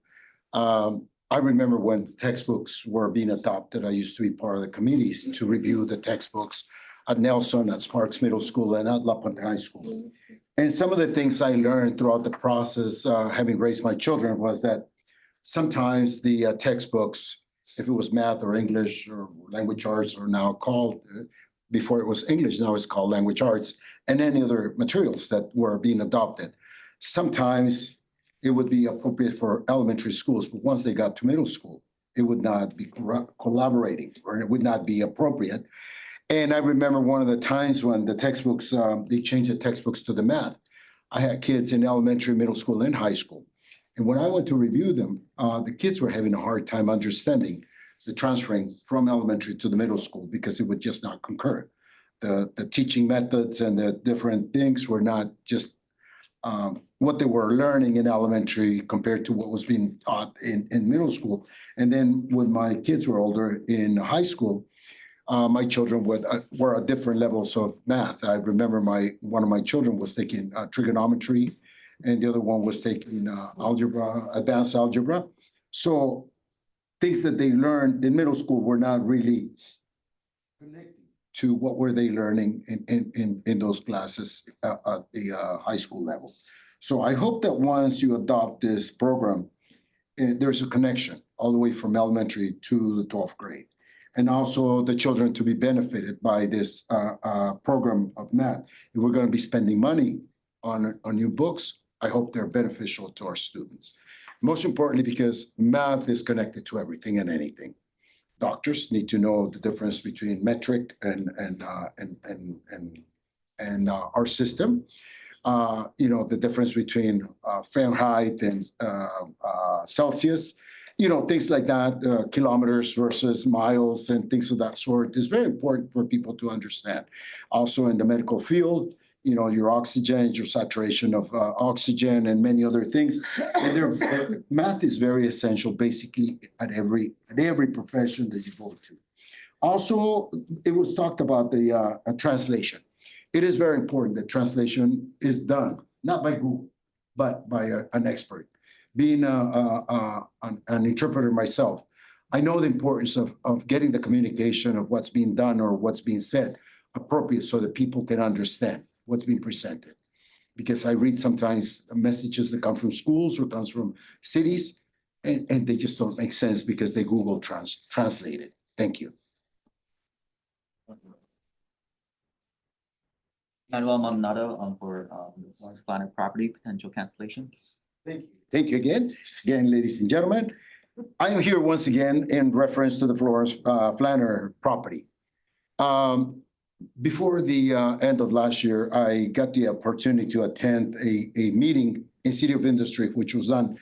I remember when textbooks were being adopted, I used to be part of the committees to review the textbooks at Nelson, at Sparks Middle School, and at La Puente High School. And some of the things I learned throughout the process, having raised my children, was that sometimes the textbooks, if it was math or English or language arts, are now called, before it was English, now it's called language arts, and any other materials that were being adopted. Sometimes it would be appropriate for elementary schools, but once they got to middle school, it would not be collaborating, or it would not be appropriate. And I remember one of the times when the textbooks, they changed the textbooks to the math. I had kids in elementary, middle school, and high school. And when I went to review them, the kids were having a hard time understanding the transferring from elementary to the middle school because it would just not concur. The teaching methods and the different things were not just what they were learning in elementary compared to what was being taught in middle school. And then when my kids were older in high school, my children were at different levels of math. I remember one of my children was taking trigonometry, and the other one was taking algebra, advanced algebra. So things that they learned in middle school were not really connected to what were they learning in those classes at the high school level. So I hope that once you adopt this program, there's a connection all the way from elementary to the 12th grade. and also the children to be benefited by this program of math. If we're gonna be spending money on new books, I hope they're beneficial to our students. Most importantly, because math is connected to everything and anything. Doctors need to know the difference between metric and our system. You know, the difference between Fahrenheit and Celsius, you know, things like that, kilometers versus miles and things of that sort is very important for people to understand. Also in the medical field, you know, your oxygen, your saturation of oxygen and many other things. And math is very essential basically at every profession that you go to. Also, it was talked about the translation. It is very important that translation is done, not by Google, but by an expert. Being an interpreter myself, I know the importance of getting the communication of what's being done or what's being said appropriate so that people can understand what's being presented. Because I read sometimes messages that come from schools or comes from cities, and they just don't make sense because they Google translate it. Thank you. Manuel Maldonado, for Lawrence Planner property potential cancellation. Thank you. Thank you again. Again, ladies and gentlemen, I am here once again in reference to the Florence Flanner property. Before the end of last year, I got the opportunity to attend a meeting in City of Industry, which was done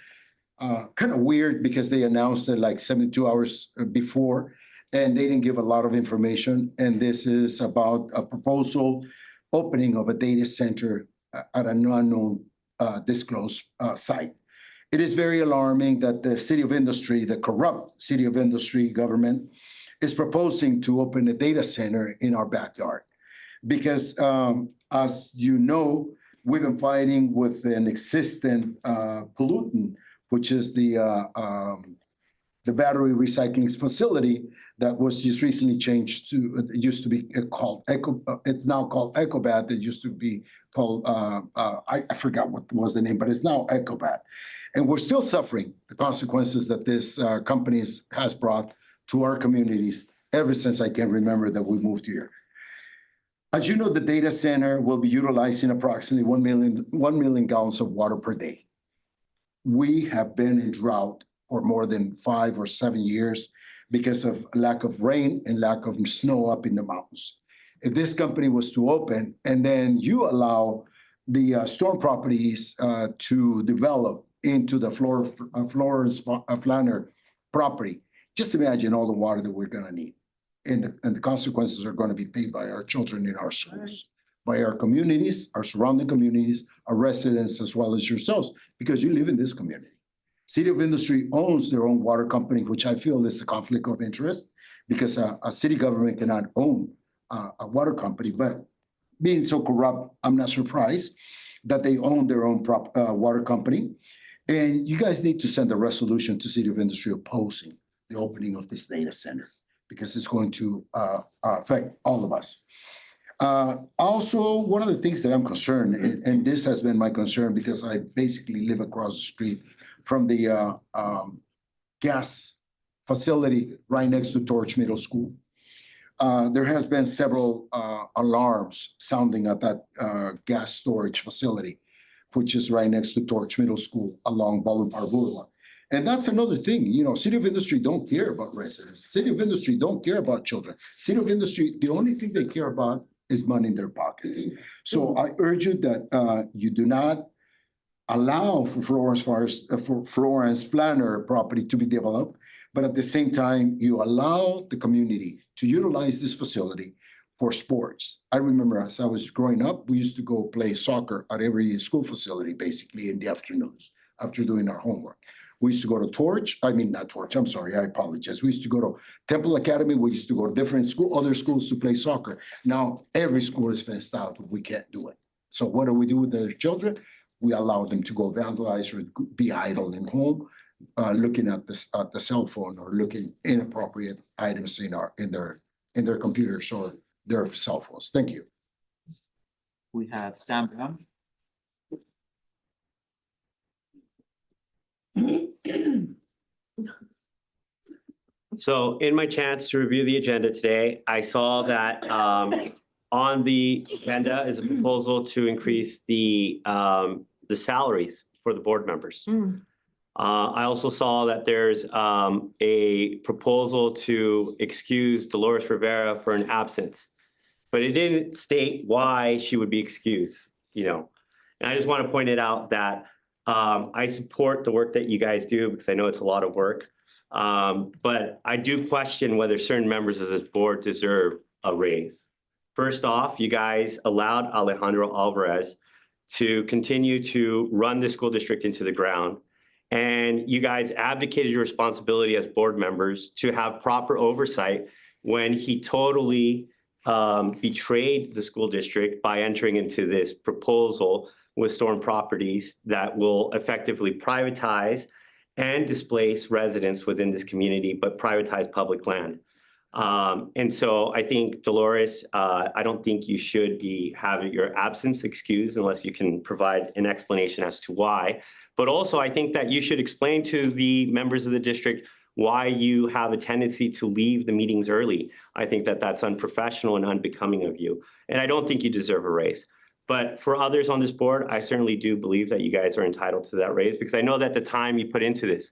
kind of weird because they announced it like 72 hours before, and they didn't give a lot of information. And this is about a proposal opening of a data center at an unknown disclosed site. It is very alarming that the City of Industry, the corrupt City of Industry government, is proposing to open a data center in our backyard. Because as you know, we've been fighting with an existing pollutant, which is the battery recycling facility that was just recently changed to, it used to be called it's now called Ecobat. It used to be called, I forgot what was the name, but it's now Ecobat. And we're still suffering the consequences that this company has brought to our communities ever since I can remember that we moved here. As you know, the data center will be utilizing approximately 1 million gallons of water per day. We have been in drought for more than 5 or 7 years because of lack of rain and lack of snow up in the mountains. If this company was to open and then you allow the storm properties to develop into the Florence Flanner property, just imagine all the water that we're gonna need. And the consequences are gonna be paid by our children in our schools, by our communities, our surrounding communities, our residents, as well as yourselves, because you live in this community. City of Industry owns their own water company, which I feel is a conflict of interest because a city government cannot own a water company, but being so corrupt, I'm not surprised that they own their own water company. And you guys need to send a resolution to City of Industry opposing the opening of this data center because it's going to affect all of us. Also, one of the things that I'm concerned, and this has been my concern because I basically live across the street from the gas facility right next to Torch Middle School. There has been several alarms sounding at that gas storage facility, which is right next to Torch Middle School along Boulevard Boulevard. And that's another thing, you know, City of Industry don't care about residents. City of Industry don't care about children. City of Industry, the only thing they care about is money in their pockets. So I urge you that you do not allow for Florence Flanner property to be developed, but at the same time, you allow the community to utilize this facility for sports. I remember as I was growing up, we used to go play soccer at every school facility, basically in the afternoons after doing our homework. We used to go to I apologize. We used to go to Temple Academy. We used to go to different other schools to play soccer. Now, every school is fenced out. We can't do it. So what do we do with the children? We allow them to go vandalize or be idle in home, looking at the cell phone or looking inappropriate items in their computers or their cell phones. Thank you. We have Sam Brown. So in my chance to review the agenda today, I saw that on the agenda is a proposal to increase the salaries for the board members. I also saw that there's a proposal to excuse Dolores Rivera for an absence, but it didn't state why she would be excused, you know. And I just want to point it out that I support the work that you guys do because I know it's a lot of work. But I do question whether certain members of this board deserve a raise. First off, you guys allowed Alejandro Alvarez to continue to run the school district into the ground. And you guys abdicated your responsibility as board members to have proper oversight when he totally betrayed the school district by entering into this proposal with Storm Properties that will effectively privatize and displace residents within this community, but privatize public land. And so I think, Dolores, I don't think you should be having your absence excused unless you can provide an explanation as to why. But also, I think that you should explain to the members of the district why you have a tendency to leave the meetings early. I think that that's unprofessional and unbecoming of you. And I don't think you deserve a raise. But for others on this board, I certainly do believe that you guys are entitled to that raise because I know that the time you put into this.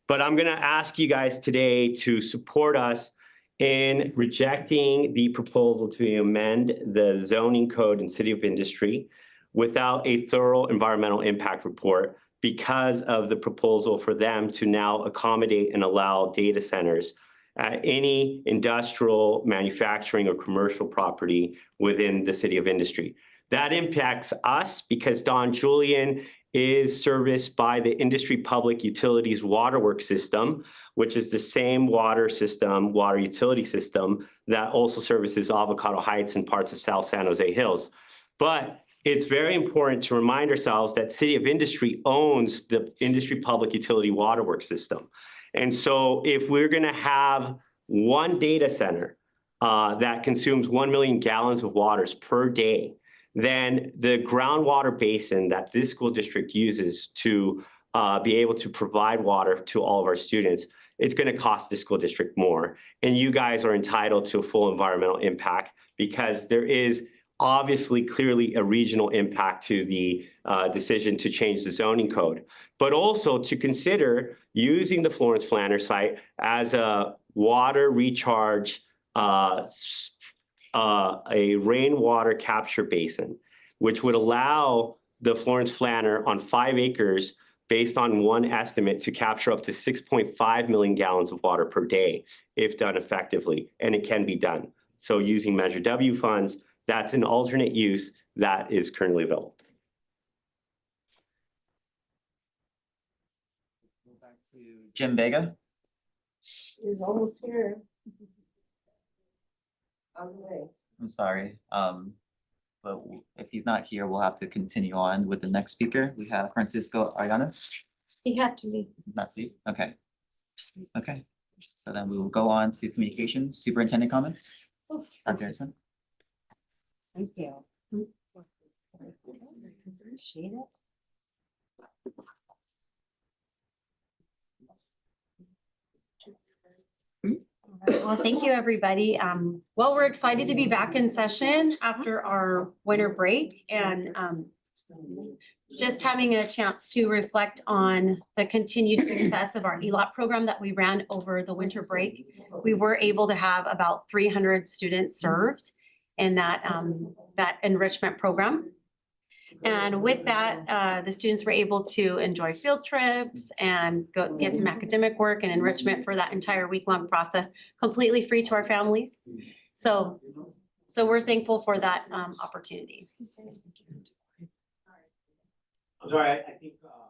But I'm going to ask you guys today to support us in rejecting the proposal to amend the zoning code in City of Industry without a thorough environmental impact report because of the proposal for them to now accommodate and allow data centers at any industrial, manufacturing, or commercial property within the City of Industry. That impacts us because Don Julian is serviced by the Industry Public Utilities Waterworks System, which is the same water system, water utility system that also services Avocado Heights and parts of South San Jose Hills. But it's very important to remind ourselves that City of Industry owns the Industry Public Utility Waterworks System. And so if we're going to have one data center that consumes 1 million gallons of waters per day, then the groundwater basin that this school district uses to be able to provide water to all of our students, it's going to cost the school district more. And you guys are entitled to a full environmental impact because there is obviously clearly a regional impact to the decision to change the zoning code, but also to consider using the Florence Flanner site as a water recharge a rainwater capture basin, which would allow the Florence Flanner on 5 acres based on one estimate to capture up to 6.5 million gallons of water per day if done effectively, and it can be done. So using Measure W funds, that's an alternate use that is currently available. Back to Jim Vega. He's almost here. On the way. I'm sorry, but if he's not here, we'll have to continue on with the next speaker. We have Francisco Arianes. He had to leave. Not leave, okay. Okay, so then we will go on to communications, superintendent comments. Dr. Harrison. Thank you. Appreciate it. Well, thank you, everybody. Well, we're excited to be back in session after our winter break and just having a chance to reflect on the continued success of our ELOT program that we ran over the winter break. We were able to have about 300 students served in that enrichment program. And with that, the students were able to enjoy field trips and go get some academic work and enrichment for that entire week-long process, completely free to our families. So we're thankful for that opportunity. I'm sorry, I think somebody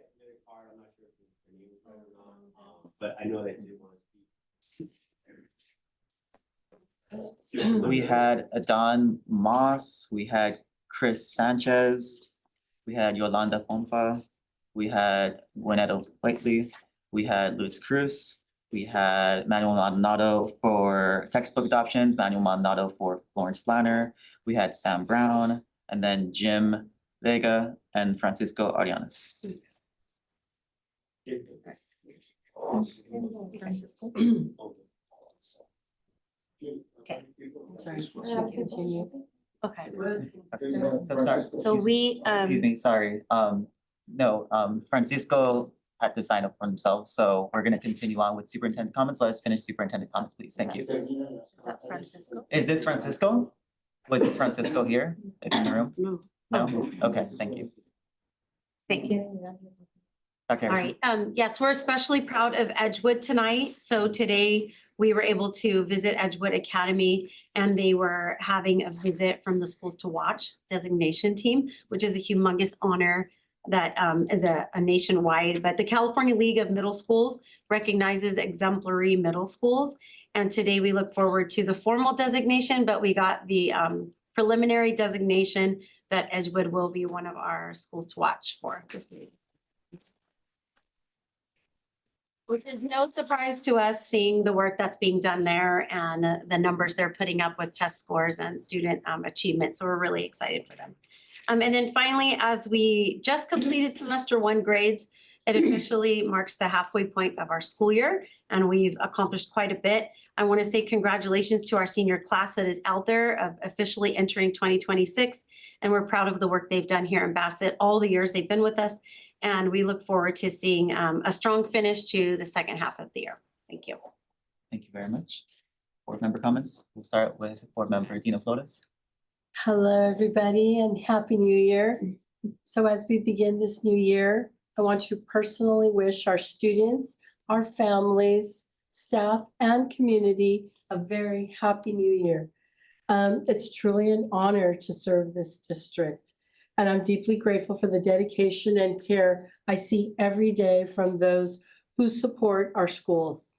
had a card. I'm not sure if their name is right or not, but I know they did want to speak. We had Adon Moss, we had Chris Sanchez, we had Yolanda Ponfa, we had Juanetto Whiteley, we had Luis Cruz, we had Manuel Maldonado for textbook adoptions, Manuel Maldonado for Florence Flanner, we had Sam Brown, and then Jim Vega and Francisco Arianes. Okay. Sorry, should we continue? Okay. So sorry. So we, Excuse me, sorry. No, Francisco had to sign up for himself, so we're gonna continue on with superintendent comments. Let us finish superintendent comments, please. Thank you. is that Francisco? Is this Francisco? Was this Francisco here in the room? No. No? Okay, thank you. Thank you. Dr. All Harrison. right, yes, we're especially proud of Edgewood tonight. So today we were able to visit Edgewood Academy and they were having a visit from the Schools to Watch designation team, which is a humongous honor that is a nationwide, but the California League of Middle Schools recognizes exemplary middle schools. And today we look forward to the formal designation, but we got the preliminary designation that Edgewood will be one of our schools to watch for this year. Which is no surprise to us, seeing the work that's being done there and the numbers they're putting up with test scores and student achievement. So we're really excited for them. And then finally, as we just completed semester 1 grades, it officially marks the halfway point of our school year, and we've accomplished quite a bit. I want to say congratulations to our senior class that is out there of officially entering 2026, and we're proud of the work they've done here in Bassett all the years they've been with us. And we look forward to seeing a strong finish to the second half of the year. Thank you. Thank you very much. Board member comments. We'll start with board member Dina Flores. Hello, everybody, and Happy New Year. So as we begin this new year, I want to personally wish our students, our families, staff, and community a very happy new year. It's truly an honor to serve this district, and I'm deeply grateful for the dedication and care I see every day from those who support our schools.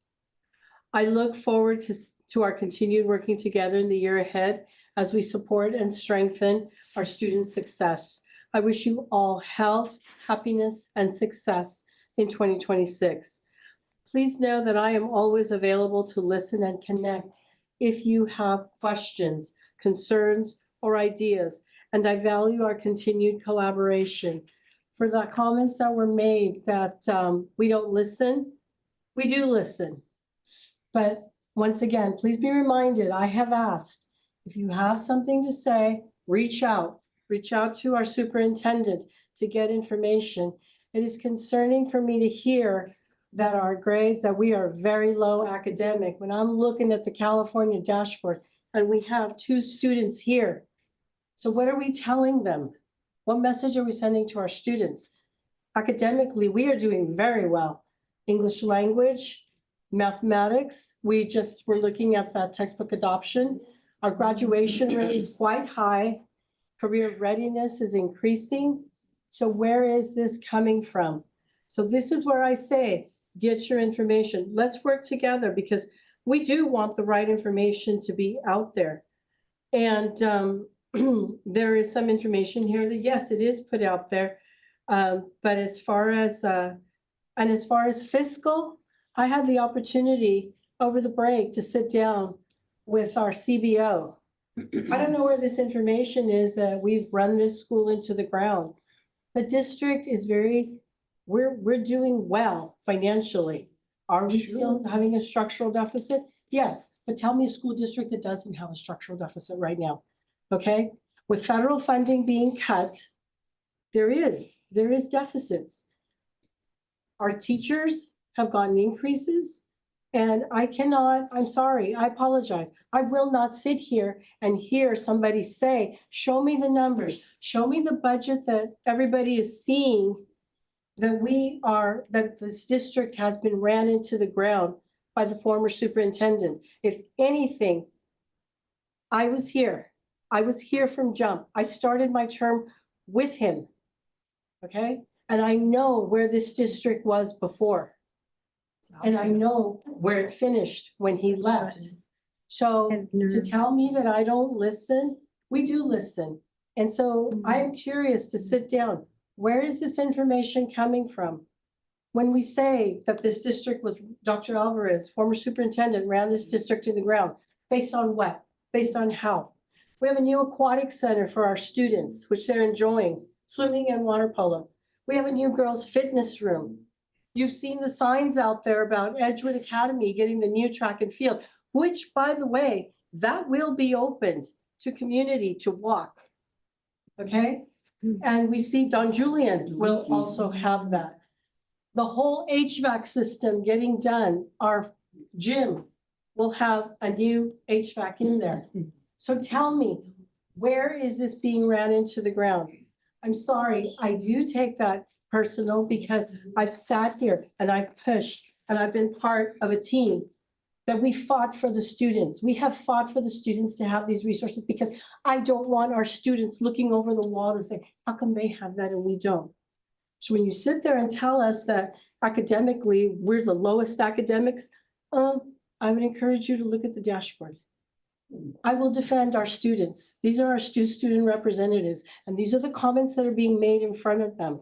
I look forward to our continued working together in the year ahead as we support and strengthen our students' success. I wish you all health, happiness, and success in 2026. Please know that I am always available to listen and connect if you have questions, concerns, or ideas, and I value our continued collaboration. For the comments that were made that we don't listen, we do listen. But once again, please be reminded, I have asked, if you have something to say, reach out to our superintendent to get information. It is concerning for me to hear that our grades, that we are very low academic. When I'm looking at the California dashboard and we have 2 students here. So what are we telling them? What message are we sending to our students? Academically, we are doing very well. English language, mathematics, we just were looking at that textbook adoption. Our graduation rate is quite high. Career readiness is increasing. So where is this coming from? So this is where I say, get your information. Let's work together because we do want the right information to be out there. And there is some information here that, yes, it is put out there. But as far as fiscal, I had the opportunity over the break to sit down with our CBO. I don't know where this information is that we've run this school into the ground. The district is we're doing well financially. Are we still having a structural deficit? Yes, but tell me a school district that doesn't have a structural deficit right now, okay? With federal funding being cut, there is deficits. Our teachers have gotten increases. And I'm sorry, I apologize. I will not sit here and hear somebody say, show me the numbers, show me the budget that everybody is seeing that this district has been ran into the ground by the former superintendent. If anything, I was here from jump. I started my term with him, okay? And I know where this district was before. And I know where it finished when he left. So to tell me that I don't listen, we do listen. And so I'm curious to sit down. Where is this information coming from? When we say that this district was, Dr. Alvarez, former superintendent, ran this district to the ground, based on what? Based on how? We have a new aquatic center for our students, which they're enjoying, swimming and water polo. We have a new girls' fitness room. You've seen the signs out there about Edgewood Academy getting the new track and field, which, by the way, that will be opened to community to walk. Okay? And we see Don Julian will also have that. The whole HVAC system getting done, our gym will have a new HVAC in there. So tell me, where is this being ran into the ground? I'm sorry, I do take that personal because I've sat here and I've pushed and I've been part of a team that we fought for the students. We have fought for the students to have these resources because I don't want our students looking over the wall to say, how come they have that and we don't? So when you sit there and tell us that academically, we're the lowest academics, I would encourage you to look at the dashboard. I will defend our students. These are our student representatives, and these are the comments that are being made in front of them.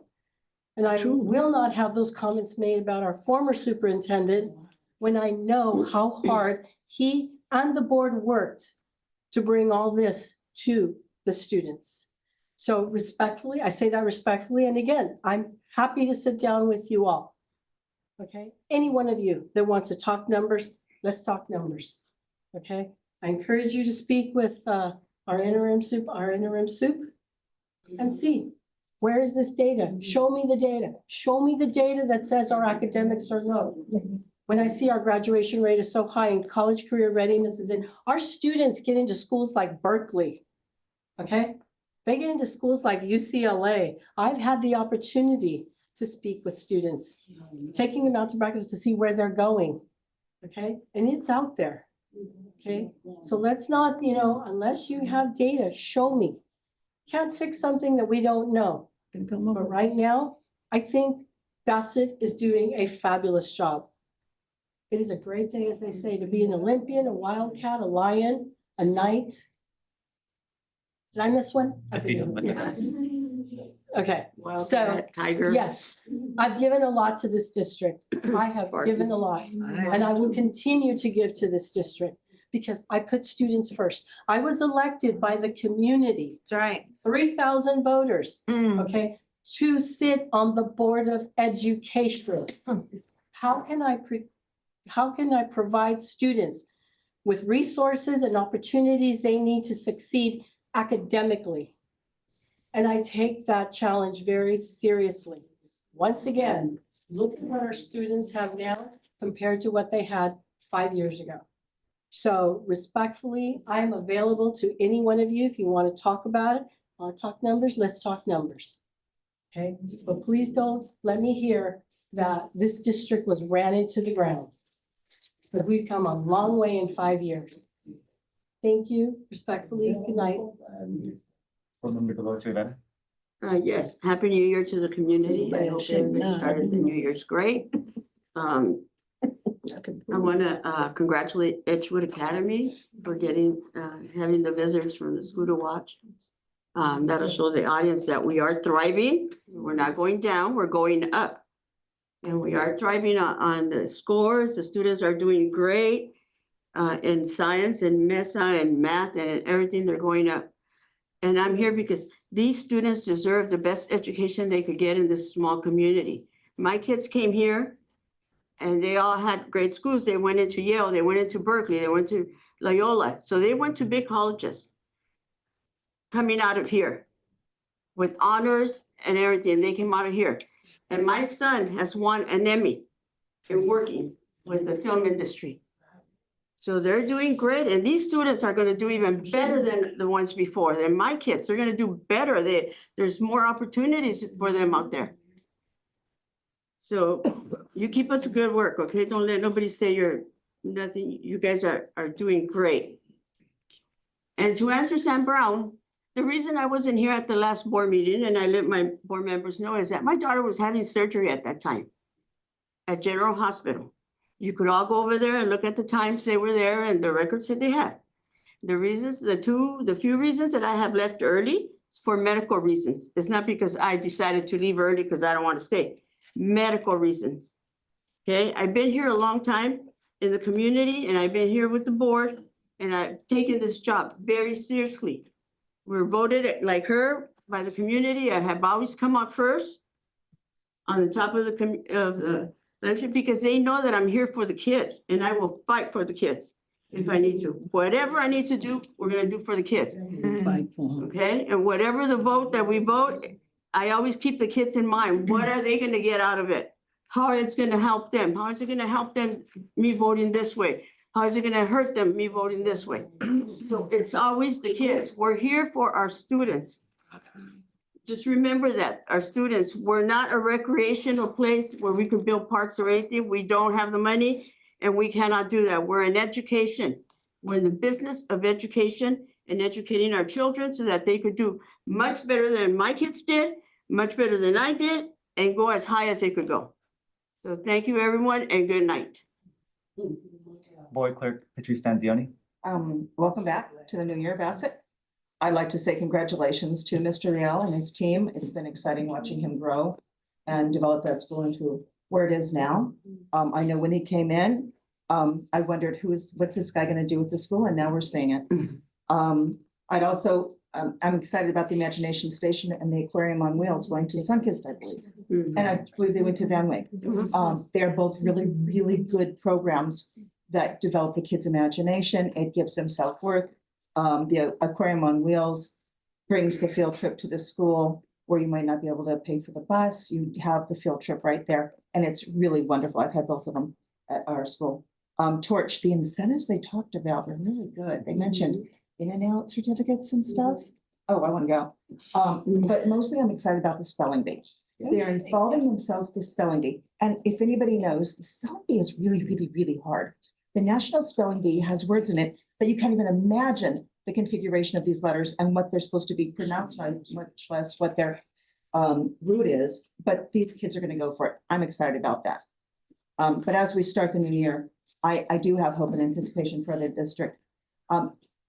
And I will not have those comments made about our former superintendent when I know how hard he and the board worked to bring all this to the students. So respectfully, I say that respectfully, and again, I'm happy to sit down with you all. Okay, any one of you that wants to talk numbers, let's talk numbers. Okay, I encourage you to speak with our interim soup, and see, where is this data? Show me the data. Show me the data that says our academics are low. When I see our graduation rate is so high and college career readiness is in, our students get into schools like Berkeley, okay? They get into schools like UCLA. I've had the opportunity to speak with students, taking them out to breakfast to see where they're going, okay? And it's out there, okay? So let's not, unless you have data, show me. Can't fix something that we don't know. But right now, I think Bassett is doing a fabulous job. It is a great day, as they say, to be an Olympian, a Wildcat, a Lion, a Knight. Did I miss one? I see them. Okay, so, Wildcat, tiger. yes, I've given a lot to this district. I have given a lot, and I will continue to give to this district because I put students first. I was elected by the community. That's right. 3,000 voters, okay, to sit on the Board of Education. How can I provide students with resources and opportunities they need to succeed academically? And I take that challenge very seriously. Once again, look at what our students have now compared to what they had 5 years ago. So respectfully, I am available to any one of you if you want to talk about it. Want to talk numbers? Let's talk numbers. Okay, but please don't let me hear that this district was ran into the ground. But we've come a long way in 5 years. Thank you, respectfully, good night. Yes, Happy New Year to the community. I hope everybody started the New Year's great. I want to congratulate Edgewood Academy for having the visitors from the school to watch. That'll show the audience that we are thriving. We're not going down, we're going up. And we are thriving on the scores. The students are doing great in science and MESA and math and everything. They're going up. And I'm here because these students deserve the best education they could get in this small community. My kids came here and they all had great schools. They went into Yale, they went into Berkeley, they went to Loyola. So they went to big colleges coming out of here with honors and everything. They came out of here. And my son has won an Emmy in working with the film industry. So they're doing great. And these students are going to do even better than the ones before. They're my kids. They're going to do better. There's more opportunities for them out there. So you keep up the good work, okay? Don't let nobody say you're nothing. You guys are doing great. And to answer Sam Brown, the reason I wasn't here at the last board meeting, and I let my board members know, is that my daughter was having surgery at that time at General Hospital. You could all go over there and look at the times they were there and the records that they had. The reasons, the few reasons that I have left early is for medical reasons. It's not because I decided to leave early because I don't want to stay. Medical reasons. Okay, I've been here a long time in the community and I've been here with the board and I've taken this job very seriously. We're voted like her by the community. I have always come up first on the top of the Because they know that I'm here for the kids and I will fight for the kids if I need to. Whatever I need to do, we're gonna do for the kids. Fight for 'em. Okay, and whatever the vote that we vote, I always keep the kids in mind. What are they gonna get out of it? How it's gonna help them? How is it gonna help them, me voting this way? How is it gonna hurt them, me voting this way? So it's always the kids. We're here for our students. Just remember that, our students, we're not a recreational place where we could build parks or anything. We don't have the money and we cannot do that. We're in education. We're in the business of education and educating our children so that they could do much better than my kids did, much better than I did, and go as high as they could go. So thank you, everyone, and good night. Board Clerk Patrice Stanzioni. Welcome back to the new year, Bassett. I'd like to say congratulations to Mr. Riel and his team. It's been exciting watching him grow and develop that school into where it is now. I know when he came in, I wondered what's this guy gonna do with the school? And now we're seeing it. I'd also, I'm excited about the Imagination Station and the Aquarium on Wheels going to Sunkist, I believe. And I believe they went to Van Wyck. They're both really, really good programs that develop the kids' imagination. It gives them self-worth. The Aquarium on Wheels brings the field trip to the school where you might not be able to pay for the bus. You have the field trip right there, and it's really wonderful. I've had both of them at our school. Torch, the incentives they talked about were really good. They mentioned in and out certificates and stuff. Oh, I want to go. But mostly I'm excited about the spelling bee. They're involving themselves with the spelling bee. And if anybody knows, the spelling bee is really, really, really hard. The National Spelling Bee has words in it that you can't even imagine the configuration of these letters and what they're supposed to be pronounced on, much less what their root is. But these kids are going to go for it. I'm excited about that. But as we start the new year, I do have hope and anticipation for the district.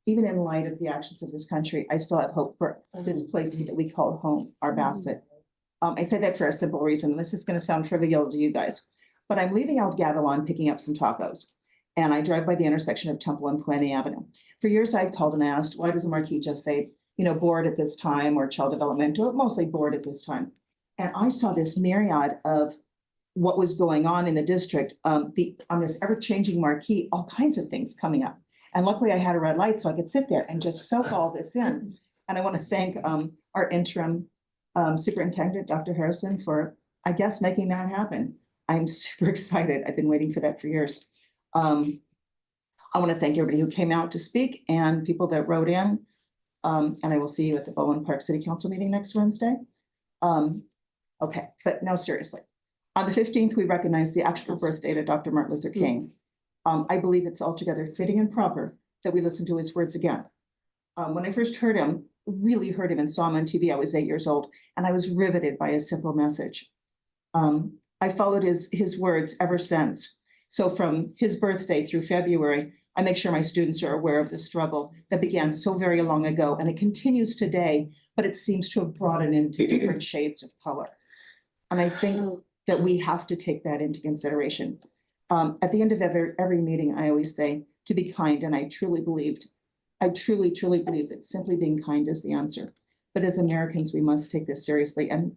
Even in light of the actions of this country, I still have hope for this place that we call home, our Bassett. I say that for a simple reason. This is going to sound trivial to you guys, but I'm leaving out Gavilan picking up some tacos. And I drive by the intersection of Temple and Puente Avenue. For years, I've called and asked, why does the marquee just say, board at this time or child development, or mostly board at this time? And I saw this myriad of what was going on in the district, on this ever-changing marquee, all kinds of things coming up. And luckily I had a red light so I could sit there and just soak all this in. And I want to thank our interim superintendent, Dr. Harrison, for, I guess, making that happen. I'm super excited. I've been waiting for that for years. I want to thank everybody who came out to speak and people that wrote in. And I will see you at the Bowen Park City Council meeting next Wednesday. Okay, but no, seriously. On the 15th, we recognize the actual birthday of Dr. Martin Luther King. I believe it's altogether fitting and proper that we listen to his words again. When I first heard him, really heard him and saw him on TV, I was 8 years old, and I was riveted by his simple message. I followed his words ever since. So from his birthday through February, I make sure my students are aware of the struggle that began so very long ago, and it continues today, but it seems to have broadened into different shades of color. And I think that we have to take that into consideration. At the end of every meeting, I always say to be kind, and I truly believe that simply being kind is the answer. But as Americans, we must take this seriously. And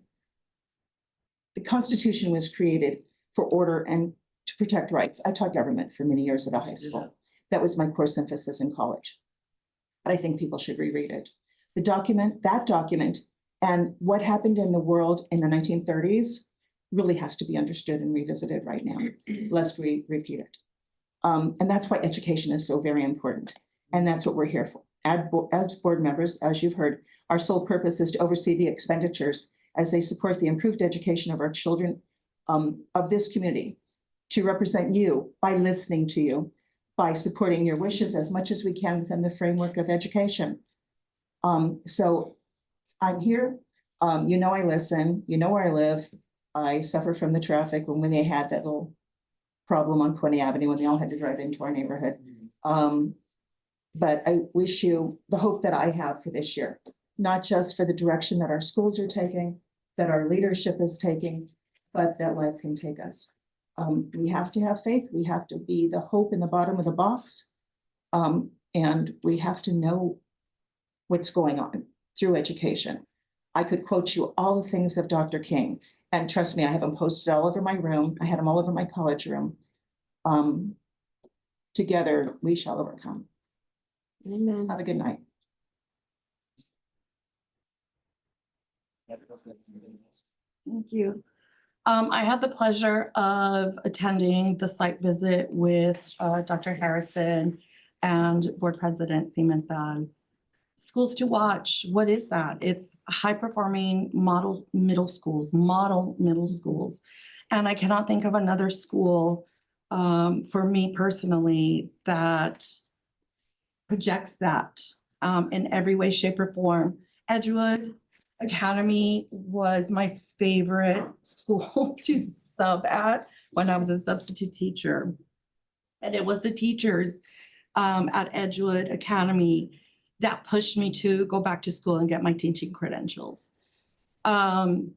the Constitution was created for order and to protect rights. I taught government for many years at a high school. That was my course emphasis in college. But I think people should reread it. That document, and what happened in the world in the 1930s really has to be understood and revisited right now, lest we repeat it. And that's why education is so very important. And that's what we're here for. As board members, as you've heard, our sole purpose is to oversee the expenditures as they support the improved education of our children of this community, to represent you by listening to you, by supporting your wishes as much as we can within the framework of education. So I'm here. I listen. You know where I live. I suffer from the traffic when they had that little problem on Puente Avenue when they all had to drive into our neighborhood. But I wish you the hope that I have for this year, not just for the direction that our schools are taking, that our leadership is taking, but that life can take us. We have to have faith. We have to be the hope in the bottom of the box. And we have to know what's going on through education. I could quote you all the things of Dr. King And trust me, I have them posted all over my room. I had them all over my college room. Together, we shall overcome. Amen. Have a good night. Thank you. I had the pleasure of attending the site visit with Dr. Harrison and Board President Cimental. Schools to watch, what is that? It's high-performing model middle schools. And I cannot think of another school for me personally that projects that in every way, shape, or form. Edgewood Academy was my favorite school to sub at when I was a substitute teacher. And it was the teachers at Edgewood Academy that pushed me to go back to school and get my teaching credentials. And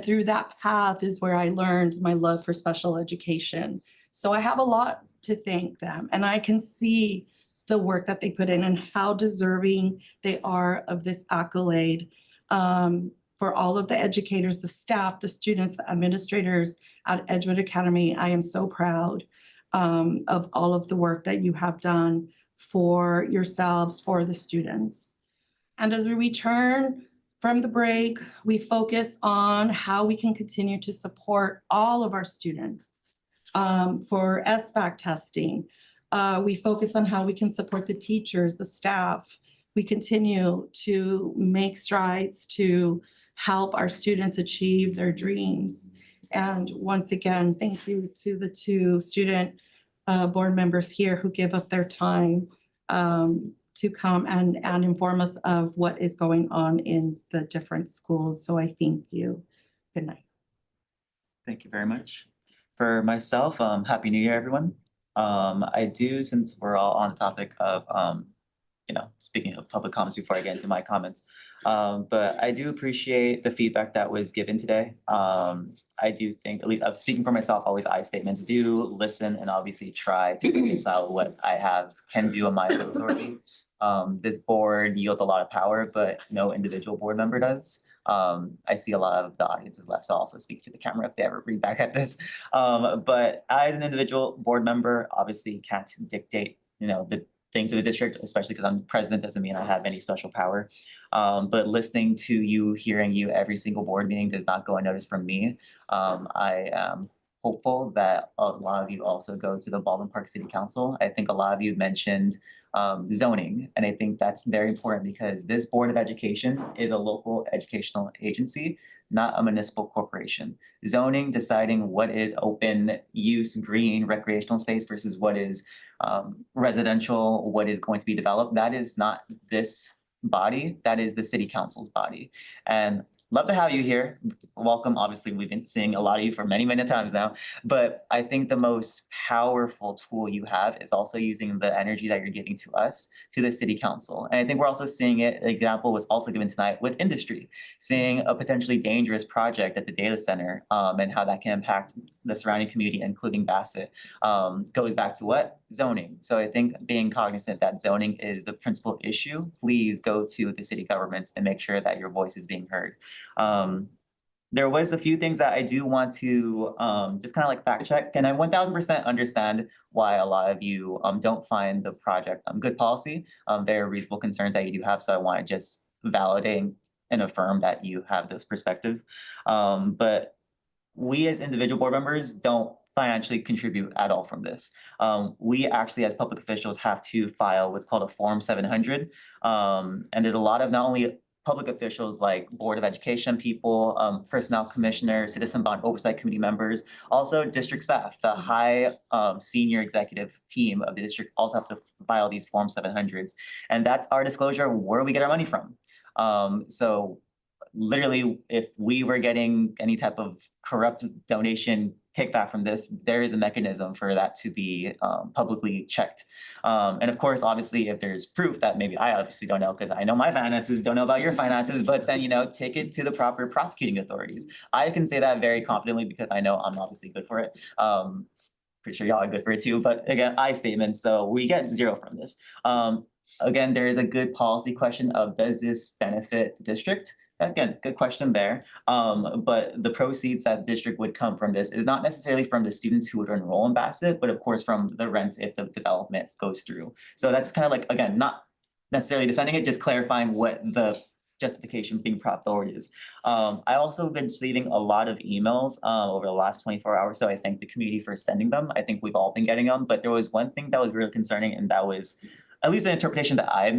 through that path is where I learned my love for special education. So I have a lot to thank them, and I can see the work that they put in and how deserving they are of this accolade. For all of the educators, the staff, the students, the administrators at Edgewood Academy, I am so proud of all of the work that you have done for yourselves, for the students. And as we return from the break, we focus on how we can continue to support all of our students for SBAC testing. We focus on how we can support the teachers, the staff. We continue to make strides to help our students achieve their dreams. And once again, thank you to the two student board members here who give up their time to come and inform us of what is going on in the different schools. So I thank you. Good night. Thank you very much. For myself, Happy New Year, everyone. I do, since we're all on the topic of, speaking of public comments before I get into my comments, but I do appreciate the feedback that was given today. I do think, at least speaking for myself, always I statements, do listen and obviously try to reconcile what I can do on my authority. This board yields a lot of power, but no individual board member does. I see a lot of the audience is left, so I'll also speak to the camera if they ever read back at this. But I, as an individual board member, obviously can't dictate, the things of the district, especially because I'm president doesn't mean I have any special power. But listening to you, hearing you every single board meeting does not go unnoticed from me. I am hopeful that a lot of you also go to the Baldwin Park City Council. I think a lot of you mentioned zoning, and I think that's very important because this Board of Education is a local educational agency, not a municipal corporation. Zoning, deciding what is open use, green, recreational space versus what is residential, what is going to be developed, that is not this body, that is the City Council's body. And love to have you here. Welcome. Obviously, we've been seeing a lot of you for many, many times now, but I think the most powerful tool you have is also using the energy that you're giving to us, to the City Council. And I think we're also seeing it, an example was also given tonight with industry, seeing a potentially dangerous project at the data center and how that can impact the surrounding community, including Bassett, goes back to what? Zoning. So I think being cognizant that zoning is the principal issue, please go to the city governments and make sure that your voice is being heard. There was a few things that I do want to just kind of like fact check, and I 1000% understand why a lot of you don't find the project good policy. There are reasonable concerns that you do have, so I want to just validate and affirm that you have those perspectives. But we as individual board members don't financially contribute at all from this. We actually, as public officials, have to file what's called a Form 700. And there's a lot of not only public officials like Board of Education people, Personnel Commissioner, Citizen Bond Oversight Committee members, also district staff, the high senior executive team of the district also have to file these Form 700s. And that's our disclosure where we get our money from. So literally, if we were getting any type of corrupt donation kickback from this, there is a mechanism for that to be publicly checked. And of course, obviously, if there's proof that maybe I obviously don't know, because I know my finances, don't know about your finances, but then, take it to the proper prosecuting authorities. I can say that very confidently because I know I'm obviously good for it. Pretty sure y'all are good for it too, but again, I statements, so we get zero from this. Again, there is a good policy question of, does this benefit the district? Again, good question there. But the proceeds that district would come from this is not necessarily from the students who would enroll in Bassett, but of course from the rents if the development goes through. So that's kind of like, again, not necessarily defending it, just clarifying what the justification being brought forward is. I also have been receiving a lot of emails over the last 24 hours, so I thank the community for sending them. I think we've all been getting them, but there was one thing that was really concerning, and that was at least an interpretation that I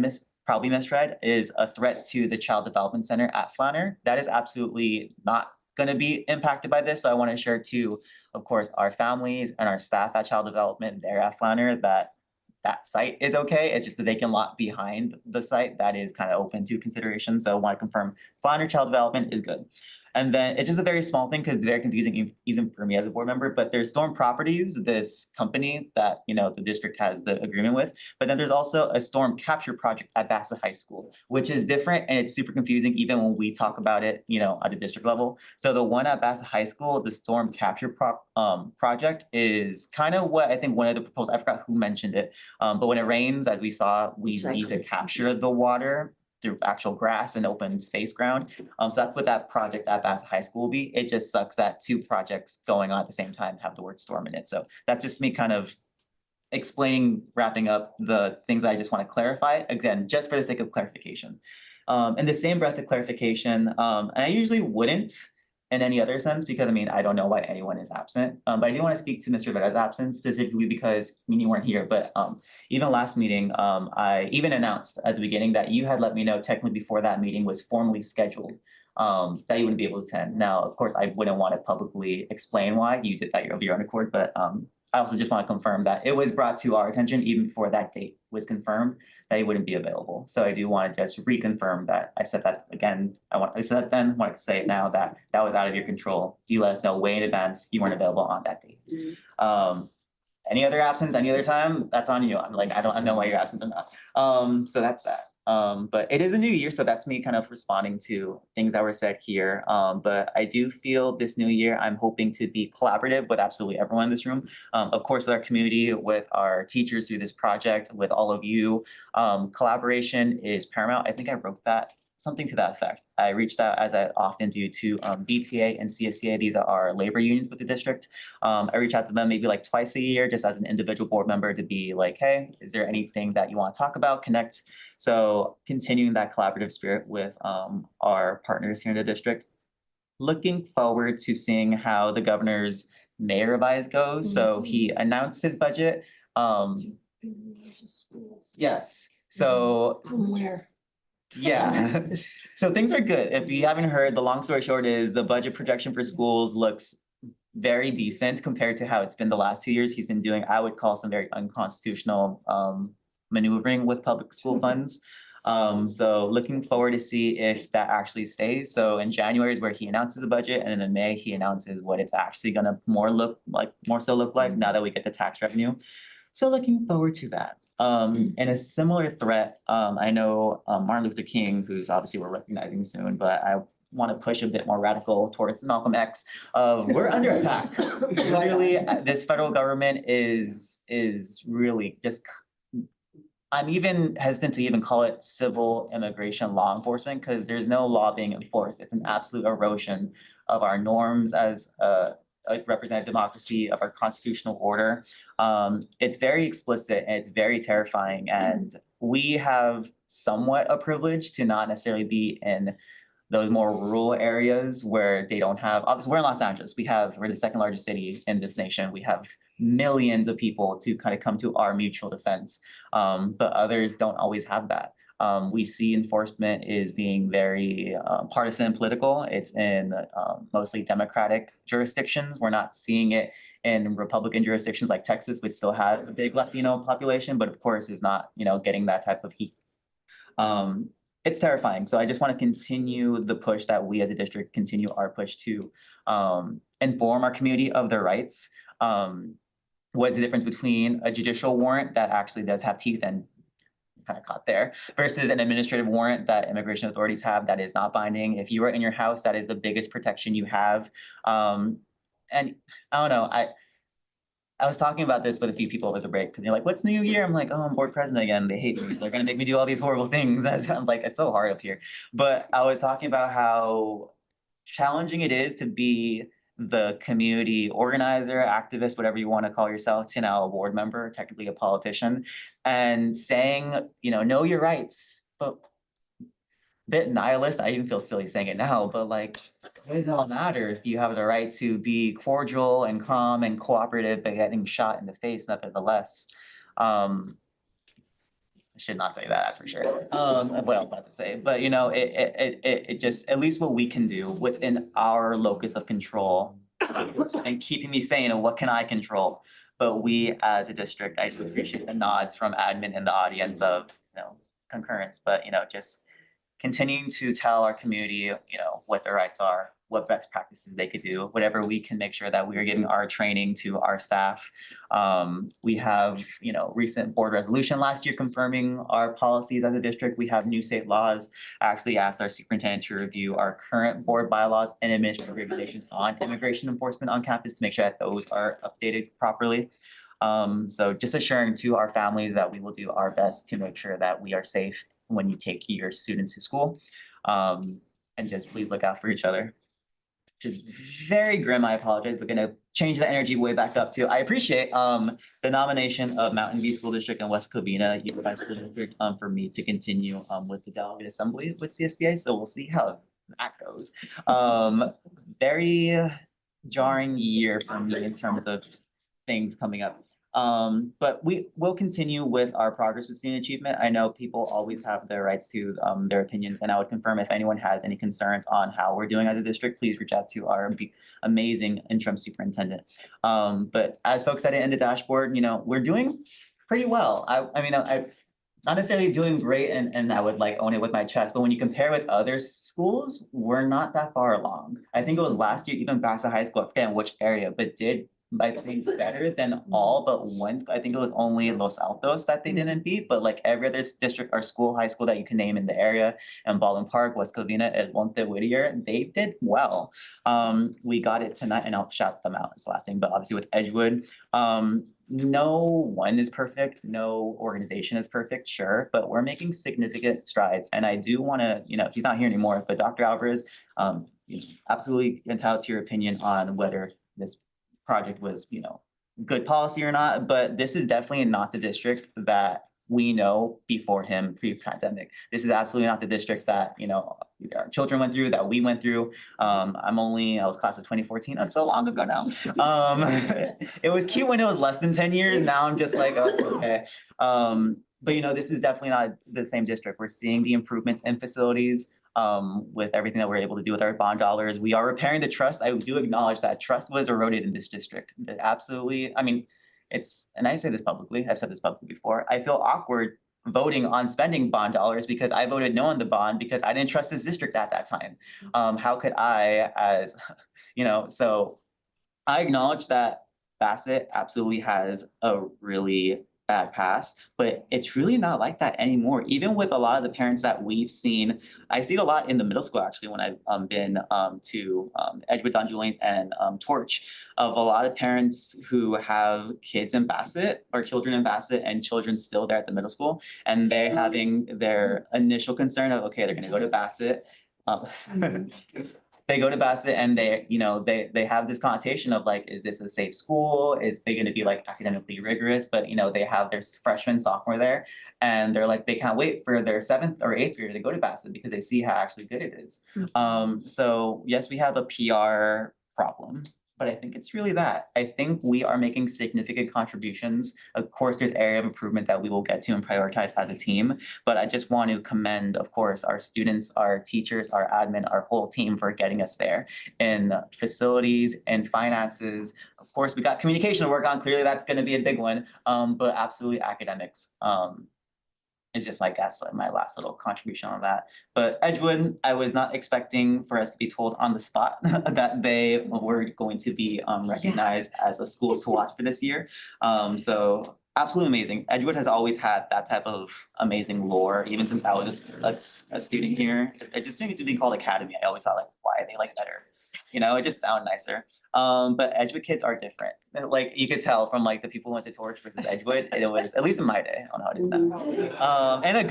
probably misread, is a threat to the Child Development Center at Flanner. That is absolutely not going to be impacted by this. So I want to share to, of course, our families and our staff at Child Development there at Flanner that that site is okay. It's just the vacant lot behind the site that is kind of open to consideration. So I want to confirm Flanner Child Development is good. And then it's just a very small thing because it's very confusing even for me as a board member, but there's Storm Properties, this company that, you know, the district has the agreement with, but then there's also a storm capture project at Bassett High School, which is different and it's super confusing even when we talk about it, you know, at the district level. So the one at Bassett High School, the storm capture project is kind of what I think one of the proposals, I forgot who mentioned it, but when it rains, as we saw, we need to capture the water through actual grass and open space ground. So that's what that project at Bassett High School will be. It just sucks that two projects going on at the same time have the word storm in it. So that's just me kind of explaining, wrapping up the things that I just want to clarify, again, just for the sake of clarification. In the same breath of clarification, and I usually wouldn't in any other sense, because I mean, I don't know why anyone is absent. But I do want to speak to Mr. Vera's absence specifically because, I mean, you weren't here, but even last meeting, I even announced at the beginning that you had let me know technically before that meeting was formally scheduled, that you wouldn't be able to attend. Now, of course, I wouldn't want to publicly explain why you did that of your own accord, but I also just want to confirm that it was brought to our attention even before that date was confirmed that you wouldn't be available. So I do want to just reconfirm that I said that again. I said that then, want to say it now that that was out of your control. You let us know way in advance you weren't available on that date. Any other absence, any other time, that's on you. I'm like, I don't know why you're absent or not. So that's that. But it is a new year, so that's me kind of responding to things that were said here. But I do feel this new year, I'm hoping to be collaborative with absolutely everyone in this room. Of course, with our community, with our teachers through this project, with all of you. Collaboration is paramount. I think I wrote that, something to that effect. I reached out, as I often do, to BTA and CSCA. These are our labor unions with the district. I reach out to them maybe like twice a year, just as an individual board member to be like, hey, is there anything that you want to talk about, connect? So continuing that collaborative spirit with our partners here in the district. Looking forward to seeing how the governor's May revise goes. So he announced his budget. Yes, so. From where? Yeah, so things are good. If you haven't heard, the long story short is the budget projection for schools looks very decent compared to how it's been the last 2 years. He's been doing, I would call, some very unconstitutional maneuvering with public school funds. So looking forward to see if that actually stays. So in January is where he announces the budget, and then in May he announces what it's actually gonna more so look like now that we get the tax revenue. So looking forward to that. And a similar threat, I know Martin Luther King, who's obviously we're recognizing soon, but I want to push a bit more radical towards Malcolm X. We're under attack. Literally, this federal government is really just. I'm even hesitant to even call it civil immigration law enforcement because there's no law being enforced. It's an absolute erosion of our norms as a representative democracy, of our constitutional order. It's very explicit and it's very terrifying. And we have somewhat a privilege to not necessarily be in those more rural areas where they don't have, obviously we're in Los Angeles. We're the second largest city in this nation. We have millions of people to kind of come to our mutual defense. But others don't always have that. We see enforcement is being very partisan and political. It's in mostly Democratic jurisdictions. We're not seeing it in Republican jurisdictions like Texas, which still have a big Latino population, but of course is not, getting that type of heat. It's terrifying. So I just want to continue the push that we as a district continue our push to inform our community of their rights. What's the difference between a judicial warrant that actually does have teeth and kind of caught there versus an administrative warrant that immigration authorities have that is not binding? If you are in your house, that is the biggest protection you have. And I don't know, I was talking about this with a few people over the break, because you're like, what's new year? I'm like, oh, I'm board president again. They hate me. They're gonna make me do all these horrible things. I'm like, it's so hard up here. But I was talking about how challenging it is to be the community organizer, activist, whatever you want to call yourself, to now a board member, technically a politician, and saying, know your rights, but bit nihilist. I even feel silly saying it now, but like, what does it all matter if you have the right to be cordial and calm and cooperative, but getting shot in the face nevertheless? I should not say that, that's for sure. What I'm about to say, but it just, at least what we can do within our locus of control and keeping me sane of what can I control. But we as a district, I do appreciate the nods from admin in the audience of, concurrence, but just continuing to tell our community, what their rights are, what best practices they could do, whatever we can make sure that we are giving our training to our staff. We have, recent board resolution last year confirming our policies as a district. We have new state laws. I actually asked our superintendent to review our current board bylaws and administrative regulations on immigration enforcement on campus to make sure that those are updated properly. So just assuring to our families that we will do our best to make sure that we are safe when you take your students to school. And just please look out for each other. Just very grim, I apologize. We're gonna change the energy way back up too. I appreciate the nomination of Mountain View School District and West Covina Unified School District for me to continue with the delegate assembly with CSBA. So we'll see how that goes. Very jarring year for me in terms of things coming up. But we will continue with our progress with student achievement. I know people always have their rights to their opinions, and I would confirm if anyone has any concerns on how we're doing as a district, please reach out to our amazing interim superintendent. But as folks said in the dashboard, we're doing pretty well. I mean, I'm not necessarily doing great, and I would like own it with my chest, but when you compare with other schools, we're not that far along. I think it was last year, even Bassett High School, I forget in which area, but did I think better than all but one. I think it was only Los Altos that they didn't beat, but like every other district or school, high school that you can name in the area, and Baldwin Park, West Covina, El Monte, Whittier, they did well. We got it tonight, and I'll shout them out. It's the last thing, but obviously with Edgewood, no one is perfect, no organization is perfect, sure, but we're making significant strides. And I do want to, he's not here anymore, but Dr. Alvarez, absolutely entitled to your opinion on whether this project was, good policy or not, but this is definitely not the district that we know before him pre-pandemic. This is absolutely not the district that, our children went through, that we went through. I was class of 2014, that's so long ago now. It was cute when it was less than 10 years. Now I'm just like, oh, okay. But this is definitely not the same district. We're seeing the improvements in facilities. With everything that we're able to do with our bond dollars. We are repairing the trust. I do acknowledge that trust was eroded in this district. Absolutely. I mean, and I say this publicly, I've said this publicly before, I feel awkward voting on spending bond dollars because I voted no on the bond because I didn't trust this district at that time. How could I so I acknowledge that Bassett absolutely has a really bad past, but it's really not like that anymore. Even with a lot of the parents that we've seen, I see it a lot in the middle school actually when I've been to Edgewood, Don Julian, and Torch, of a lot of parents who have kids in Bassett or children in Bassett and children still there at the middle school, and they're having their initial concern of, okay, they're gonna go to Bassett. They go to Bassett and they have this connotation of like, is this a safe school? Is they gonna be like academically rigorous? But they have their freshman, sophomore there, and they're like, they can't wait for their 7th or 8th year to go to Bassett because they see how actually good it is. So yes, we have a PR problem, but I think it's really that. I think we are making significant contributions. Of course, there's area of improvement that we will get to and prioritize as a team, but I just want to commend, of course, our students, our teachers, our admin, our whole team for getting us there in facilities and finances. Of course, we got communication to work on. Clearly, that's going to be a big one, but absolutely academics. Is just my guess, like my last little contribution on that. But Edgewood, I was not expecting for us to be told on the spot that they were going to be recognized as a school to watch for this year. So absolutely amazing. Edgewood has always had that type of amazing lore, even since I was a student here. I just didn't get to be called academy. I always thought like, why are they like better? You know, it just sounded nicer. But Edgewood kids are different. Like you could tell from like the people who went to Torch versus Edgewood, it was, at least in my day, I don't know how it is now. In a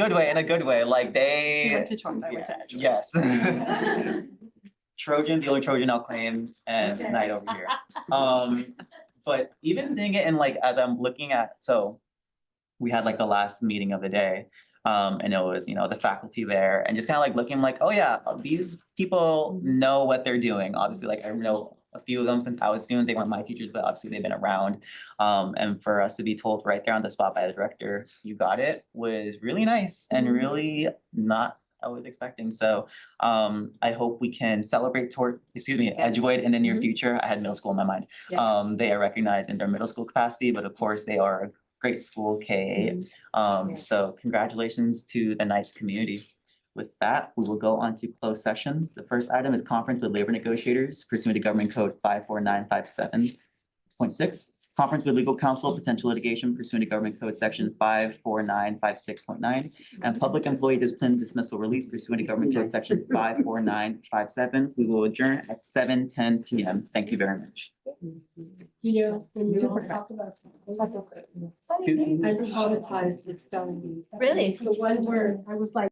good way, like they. You went to Torch, I went to Edgewood. Yes. Trojan, the only Trojan I'll claim, and Knight over here. But even seeing it in like, as I'm looking at, so we had like the last meeting of the day. And it was, you know, the faculty there and just kind of like looking like, oh yeah, these people know what they're doing. Obviously, like I know a few of them since I was a student, they weren't my teachers, but obviously they've been around. And for us to be told right there on the spot by the director, you got it, was really nice and really not I was expecting. So I hope we can celebrate Edgewood in the near future. I had middle school in my mind. They are recognized in their middle school capacity, but of course they are a great school, K8. So congratulations to the Knights community. With that, we will go on to closed session. The first item is conference with labor negotiators pursuant to Government Code 54957.6. Conference with legal counsel, potential litigation pursuant to Government Code Section 54956.9, and public employee discipline dismissal release pursuant to Government Code Section 54957. We will adjourn at 7:10 p.m. Thank you very much. You know, when you all talk about. I'm traumatized with spelling bees. Really? The one word, I was like.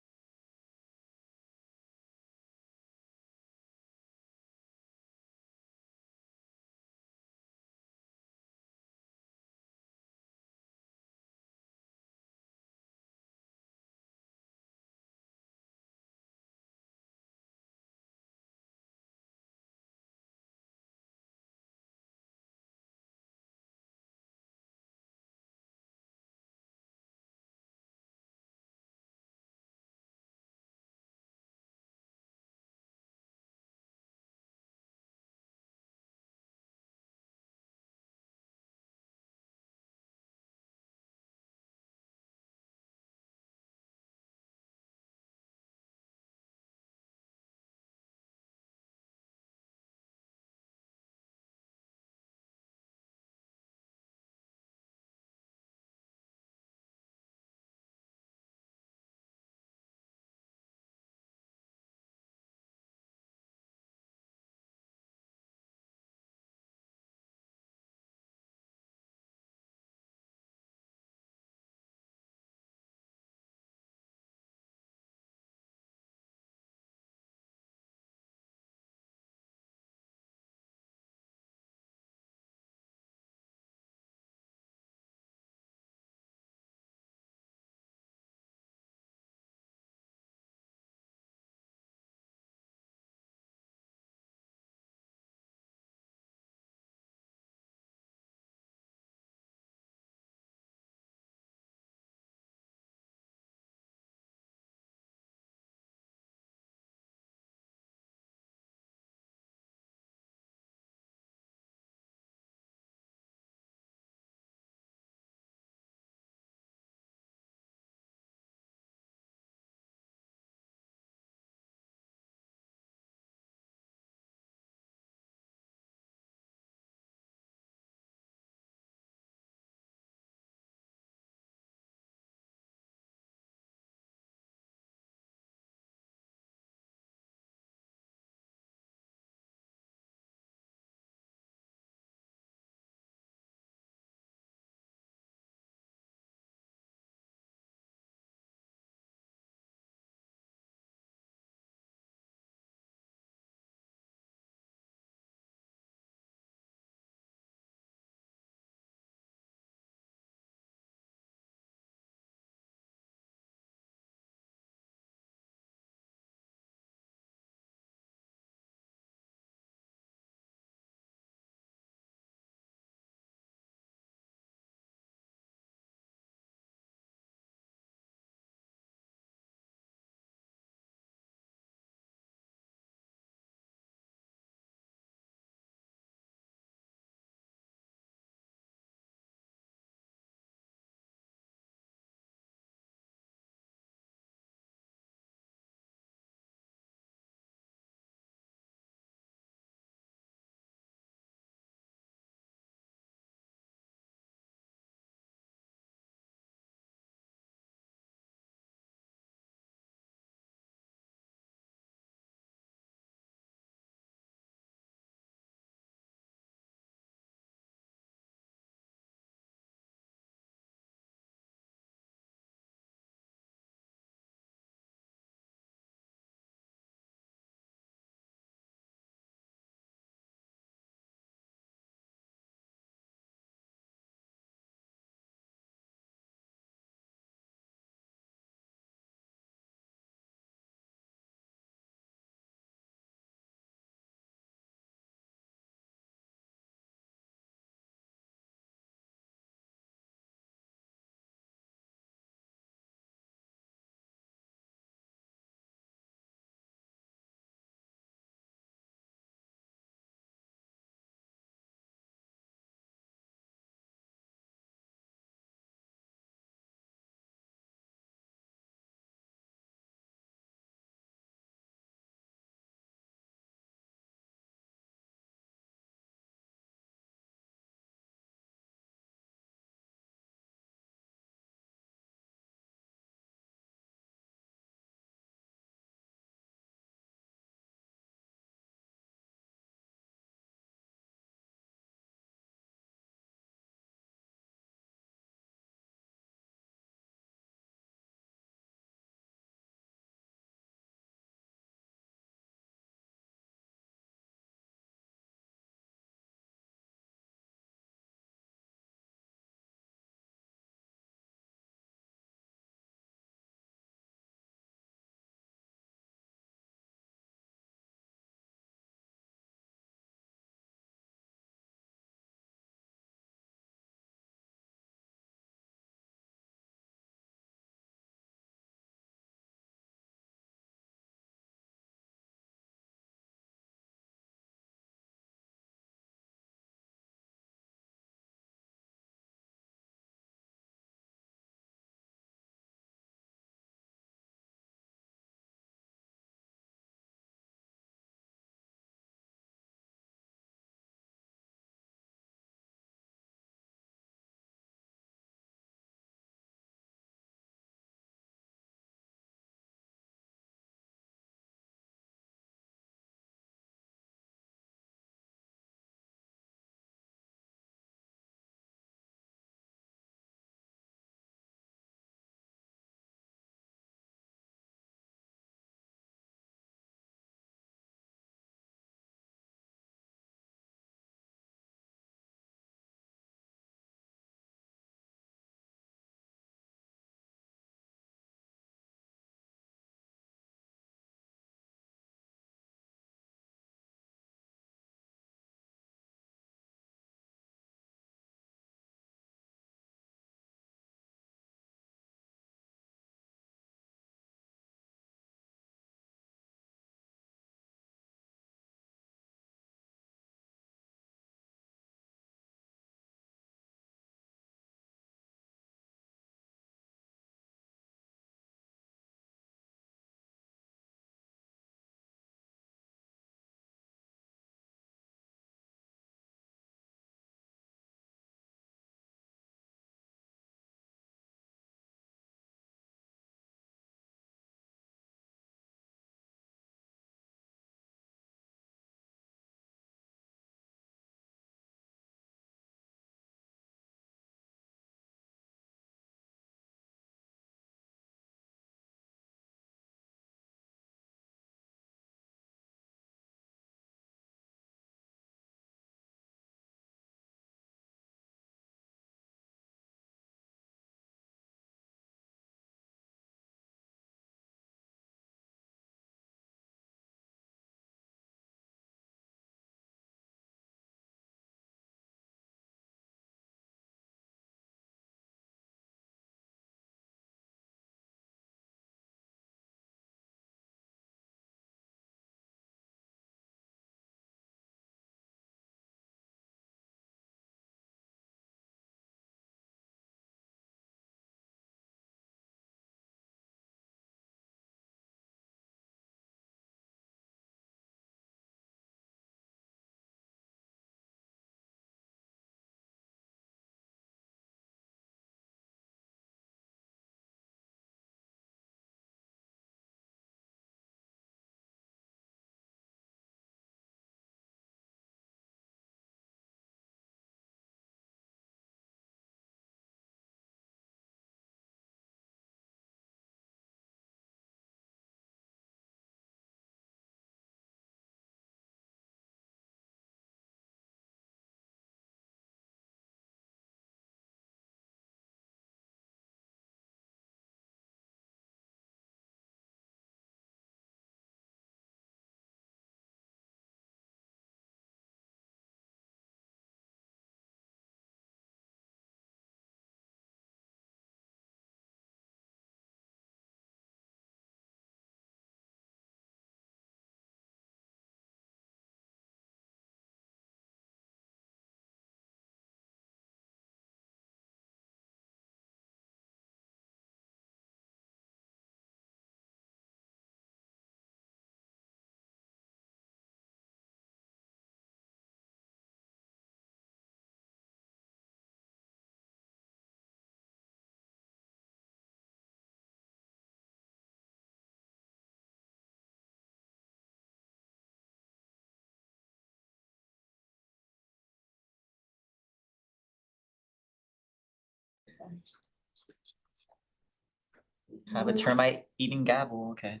Have a termite eating gavel, okay.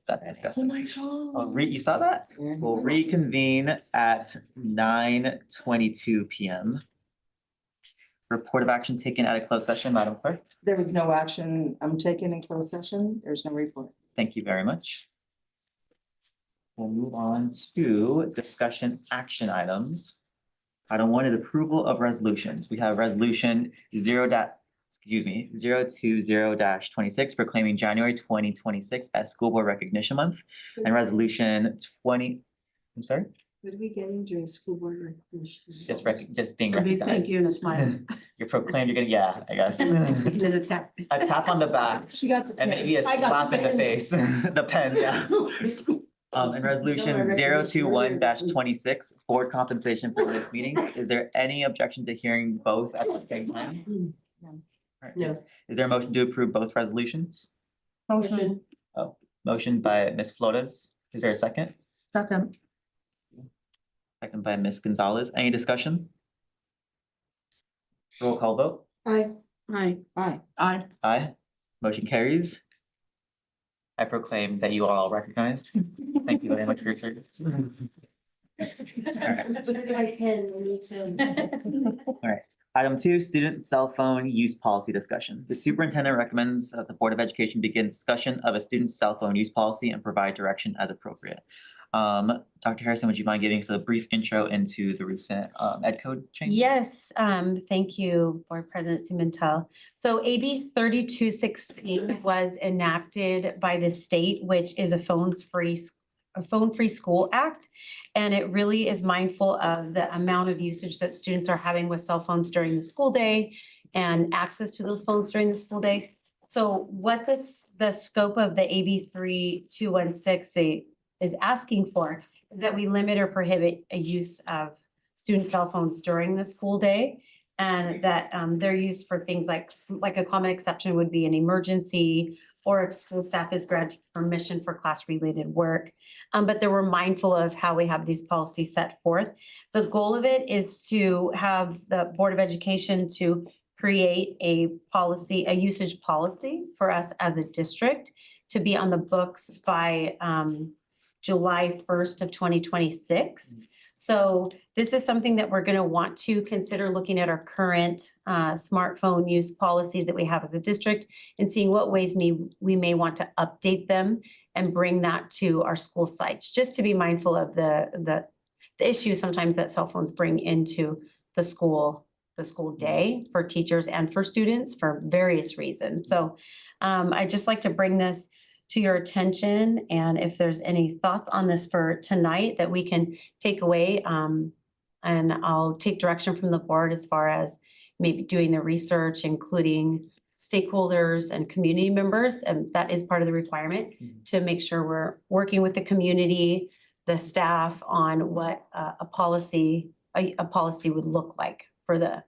That's disgusting. my God. Oh, you saw that? We'll reconvene at 9:22 PM. Report of action taken at a closed session, Madam Clerk. There was no action taken in closed session. There's no report. Thank you very much. We'll move on to discussion action items. Item 1 is approval of resolutions. We have resolution 020-26 proclaiming January 2026 as School Board Recognition Month, and resolution 20, I'm sorry, What are we getting during school board recognition? just being A big thank recognized. you and a smile. You're proclaimed, you're gonna, yeah, I guess. Did a tap. A tap on the back She got the. and maybe a I got slap in the pen. face, the pen, yeah. And resolution No, I recognition 021-26, board compensation for this meetings. Is there any objection to hearing both at the same time? No. Alright. No. Is there a motion to approve both resolutions? Motion. Motion by Ms. Flores. Is there a second? Second. Second by Ms. Gonzalez. Any discussion? Roll call vote. Aye. Aye. Aye. Aye. Aye. Motion carries. I proclaim that you are all recognized. Thank you very much for your service. Alright, item 2, student cell phone use policy discussion. The superintendent recommends that the Board of Education begin discussion of a student's cell phone use policy and provide direction as appropriate. Dr. Harrison, would you mind giving us a brief intro into the recent ed code changes? Yes, thank you, Board President Cimentel. So AB 3216 was enacted by the state, which is a phone-free school act. And it really is mindful of the amount of usage that students are having with cell phones during the school day and access to those phones during the school day. So what the scope of the AB 3216 is asking for, that we limit or prohibit a use of student cell phones during the school day. And that they're used for things like a common exception would be an emergency, or if school staff is granting permission for class-related work. But they were mindful of how we have these policies set forth. The goal of it is to have the Board of Education to create a policy, a usage policy for us as a district to be on the books by July 1st of 2026. So this is something that we're going to want to consider looking at our current smartphone use policies that we have as a district and seeing what ways we may want to update them and bring that to our school sites, just to be mindful of the issues sometimes that cell phones bring into the school day for teachers and for students for various reasons. So I'd just like to bring this to your attention, and if there's any thoughts on this for tonight that we can take away, and I'll take direction from the board as far as maybe doing the research, including stakeholders and community members, and that is part of the requirement to make sure we're working with the community, the staff on what a policy would look like for the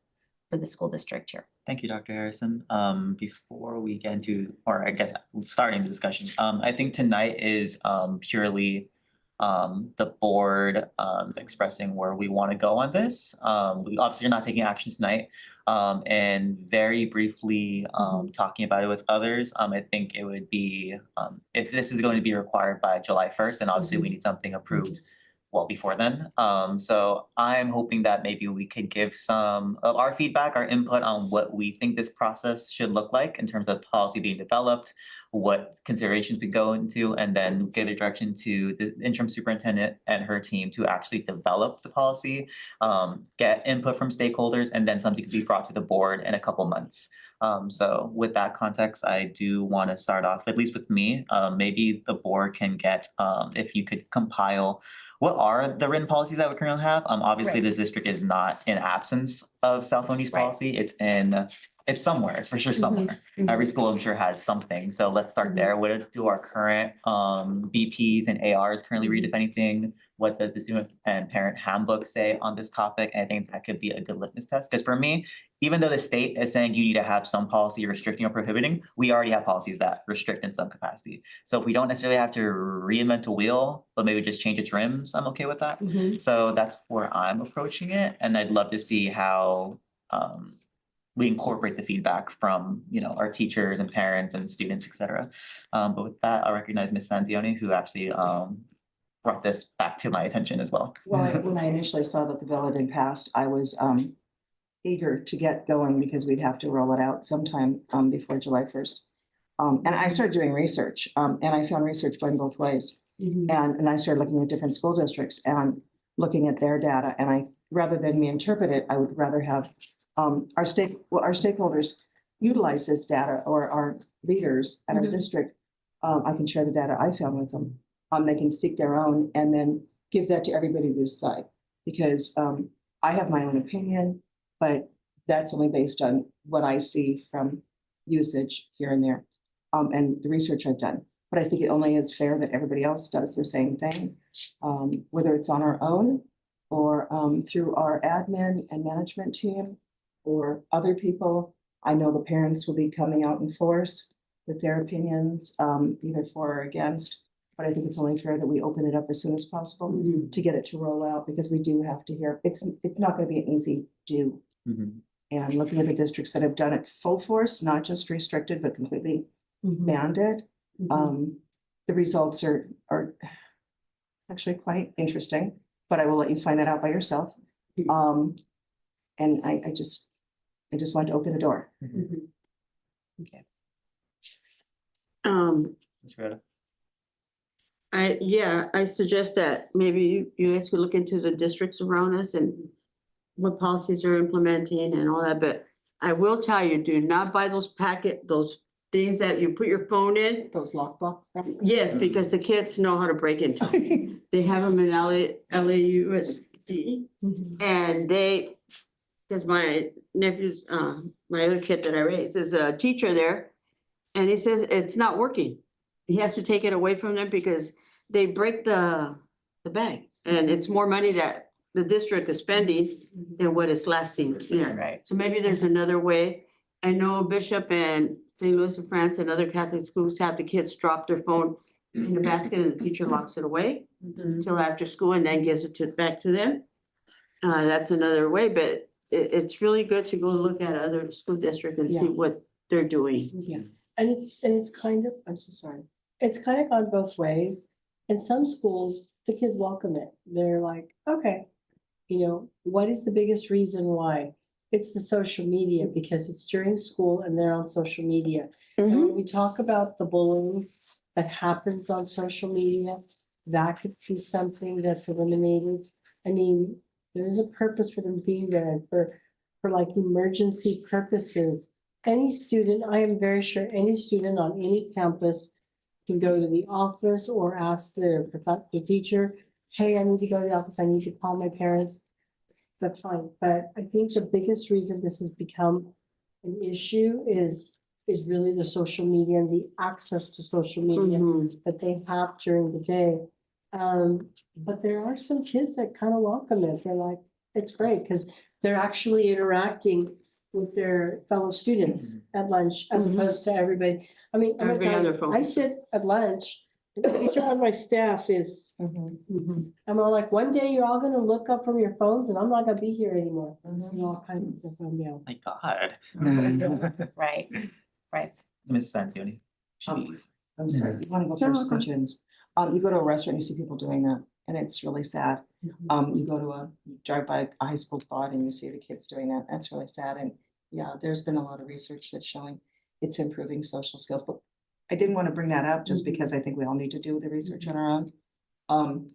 school district here. Thank you, Dr. Harrison. Before we get into, or I guess starting the discussion, I think tonight is purely the board expressing where we want to go on this. We obviously are not taking action tonight. And very briefly talking about it with others, I think it would be, if this is going to be required by July 1st, and obviously we need something approved well before then. So I'm hoping that maybe we could give some of our feedback, our input on what we think this process should look like in terms of policy being developed, what considerations we go into, and then give a direction to the interim superintendent and her team to actually develop the policy, get input from stakeholders, and then something could be brought to the board in a couple months. So with that context, I do want to start off, at least with me, maybe the board can get, if you could compile what are the written policies that we currently have? Obviously, Right. this district is not in absence of cell phone use Right. policy. It's somewhere, it's for sure somewhere. Every school I'm sure has something. So let's start there. What do our current BPs and ARs currently read, if anything? What does the student and parent handbook say on this topic? And I think that could be a good litmus test. Because for me, even though the state is saying you need to have some policy restricting or prohibiting, we already have policies that restrict in some capacity. So if we don't necessarily have to reinvent a wheel, but maybe just change its rims, I'm okay with that. So that's where I'm approaching it. And I'd love to see how we incorporate the feedback from, our teachers and parents and students, et cetera. But with that, I'll recognize Ms. Sanzioni, who actually brought this back to my attention as well. Well, when I initially saw that the bill had been passed, I was eager to get going because we'd have to roll it out sometime before July 1st. And I started doing research, and I found research going both ways. And I started looking at different school districts and looking at their data. And rather than me interpret it, I would rather have our stakeholders utilize this data, or our leaders at our district. I can share the data I found with them. They can seek their own and then give that to everybody to decide. Because I have my own opinion, but that's only based on what I see from usage here and there, and the research I've done. But I think it only is fair that everybody else does the same thing, whether it's on our own or through our admin and management team or other people. I know the parents will be coming out in force with their opinions, either for or against. But I think it's only fair that we open it up as soon as possible to get it to roll out, because we do have to hear, it's not going to be an easy do. And looking at the districts that have done it full force, not just restricted, but completely banned it, the results are actually quite interesting, but I will let you find that out by yourself. And I just want to open the door. Okay. Ms. Rhoda? I suggest that maybe you guys could look into the districts around us and what policies are implementing and all that, but I will tell you, do not buy those things that you put your phone in. Those lockbox. Yes, because the kids know how to break into them. They have them in LAUSD, and because my nephew's, my other kid that I raised is a teacher there, and he says it's not working. He has to take it away from them because they break the bag, and it's more money that the district is spending than what is lasting there. Right. So maybe there's another way. I know Bishop and St. Louis of France and other Catholic schools have the kids drop their phone in the basket and the teacher locks it away until after school and then gives it back to them. That's another way, but it's really good to go look at other school districts and see what they're doing. And it's kind of, I'm so sorry. It's kind of gone both ways. In some schools, the kids welcome it. They're like, okay, what is the biggest reason why? It's the social media, because it's during school and they're on social media. And when we talk about the bullying that happens on social media, that could be something that's eliminated. I mean, there is a purpose for them being there, and for like emergency purposes. Any student, I am very sure any student on any campus can go to the office or ask the teacher, hey, I need to go to the office, I need to call my parents. That's fine, but I think the biggest reason this has become an issue is really the social media and the access to social media that they have during the day. But there are some kids that kind of welcome it. They're like, it's great, because they're actually interacting with their fellow students at lunch, as opposed to everybody. I mean, I'm gonna Everybody on tell their you, phone. I sit at lunch, and each one of my staff is, I'm all like, one day you're all gonna look up from your phones and I'm not gonna be here anymore. So you all kind of, Oh my God. Right, right. Ms. Sanzioni? Should be used. I'm sorry, you want to go first, so Jim's. You go to a restaurant, you see people doing that, and it's really sad. You drive by a high school quad and you see the kids doing that. That's really sad. And yeah, there's been a lot of research that's showing it's improving social skills. But I didn't want to bring that up just because I think we all need to do the research on our own.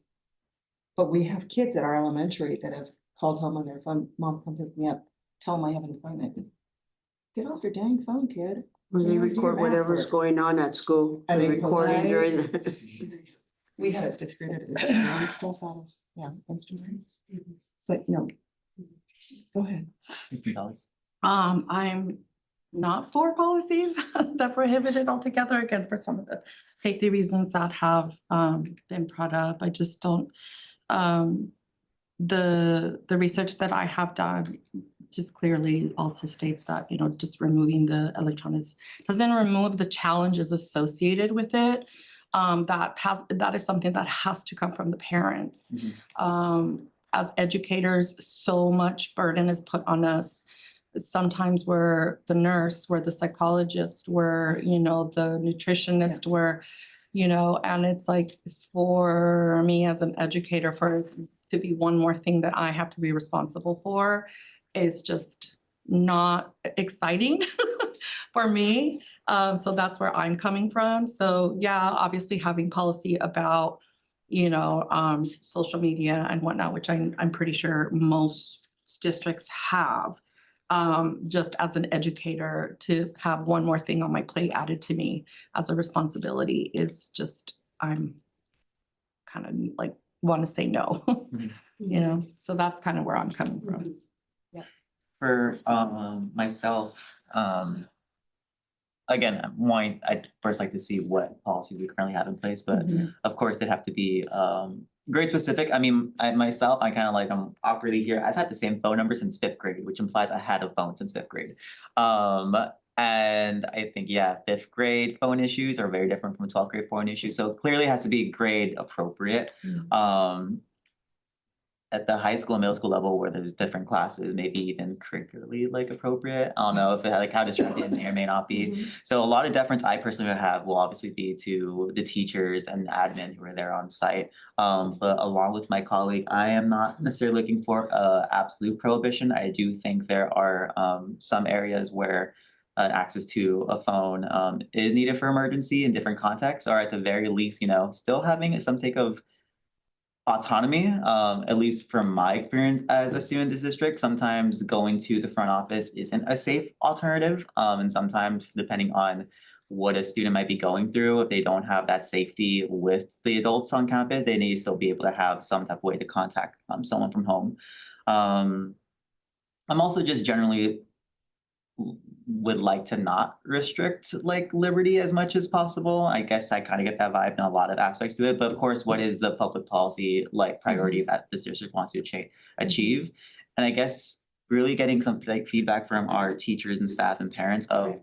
But we have kids at our elementary that have called home on their phone, mom, come pick me up, tell them I have an appointment. Get off your dang phone, kid. When they record whatever's going on at school, And they're they recording post- during the. We had a fifth grader that was throwing stuff out of, Instagram. But no, go ahead. Ms. Gonzalez? I'm not for policies that prohibit it altogether, again, for some of the safety reasons that have been brought up. I just don't, the research that I have done just clearly also states that, just removing the electronics doesn't remove the challenges associated with it. That is something that has to come from the parents. As educators, so much burden is put on us sometimes where the nurse, where the psychologist, where, you know, the nutritionist, where, you know, and it's like for me as an educator, for to be one more thing that I have to be responsible for is just not exciting for me. So that's where I'm coming from. So yeah, obviously having policy about, you know, social media and whatnot, which I'm pretty sure most districts have. Just as an educator, to have one more thing on my plate added to me as a responsibility is just, I'm kind of like, want to say no, you know, so that's kind of where I'm coming from. For myself, again, I'd first like to see what policies we currently have in place, but of course they'd have to be grade specific. I mean, myself, I kind of like, I'm awkwardly here. I've had the same phone number since 5th grade, which implies I had a phone since 5th grade. And I think, yeah, 5th grade phone issues are very different from 12th grade phone issues. So clearly it has to be grade appropriate. At the high school and middle school level where there's different classes, maybe even curricularly like appropriate. I don't know if it like how distracting it may or may not be. So a lot of deference I personally would have will obviously be to the teachers and admin who are there on site. But along with my colleague, I am not necessarily looking for absolute prohibition. I do think there are some areas where access to a phone is needed for emergency in different contexts, or at the very least, you know, still having some sake of autonomy, at least from my experience as a student in this district. Sometimes going to the front office isn't a safe alternative. And sometimes depending on what a student might be going through, if they don't have that safety with the adults on campus, they need to still be able to have some type of way to contact someone from home. I'm also just generally would like to not restrict like liberty as much as possible. I guess I kind of get that vibe in a lot of aspects to it, but of course, what is the public policy like priority that this district wants to achieve? And I guess really getting some like feedback from our teachers and staff and parents of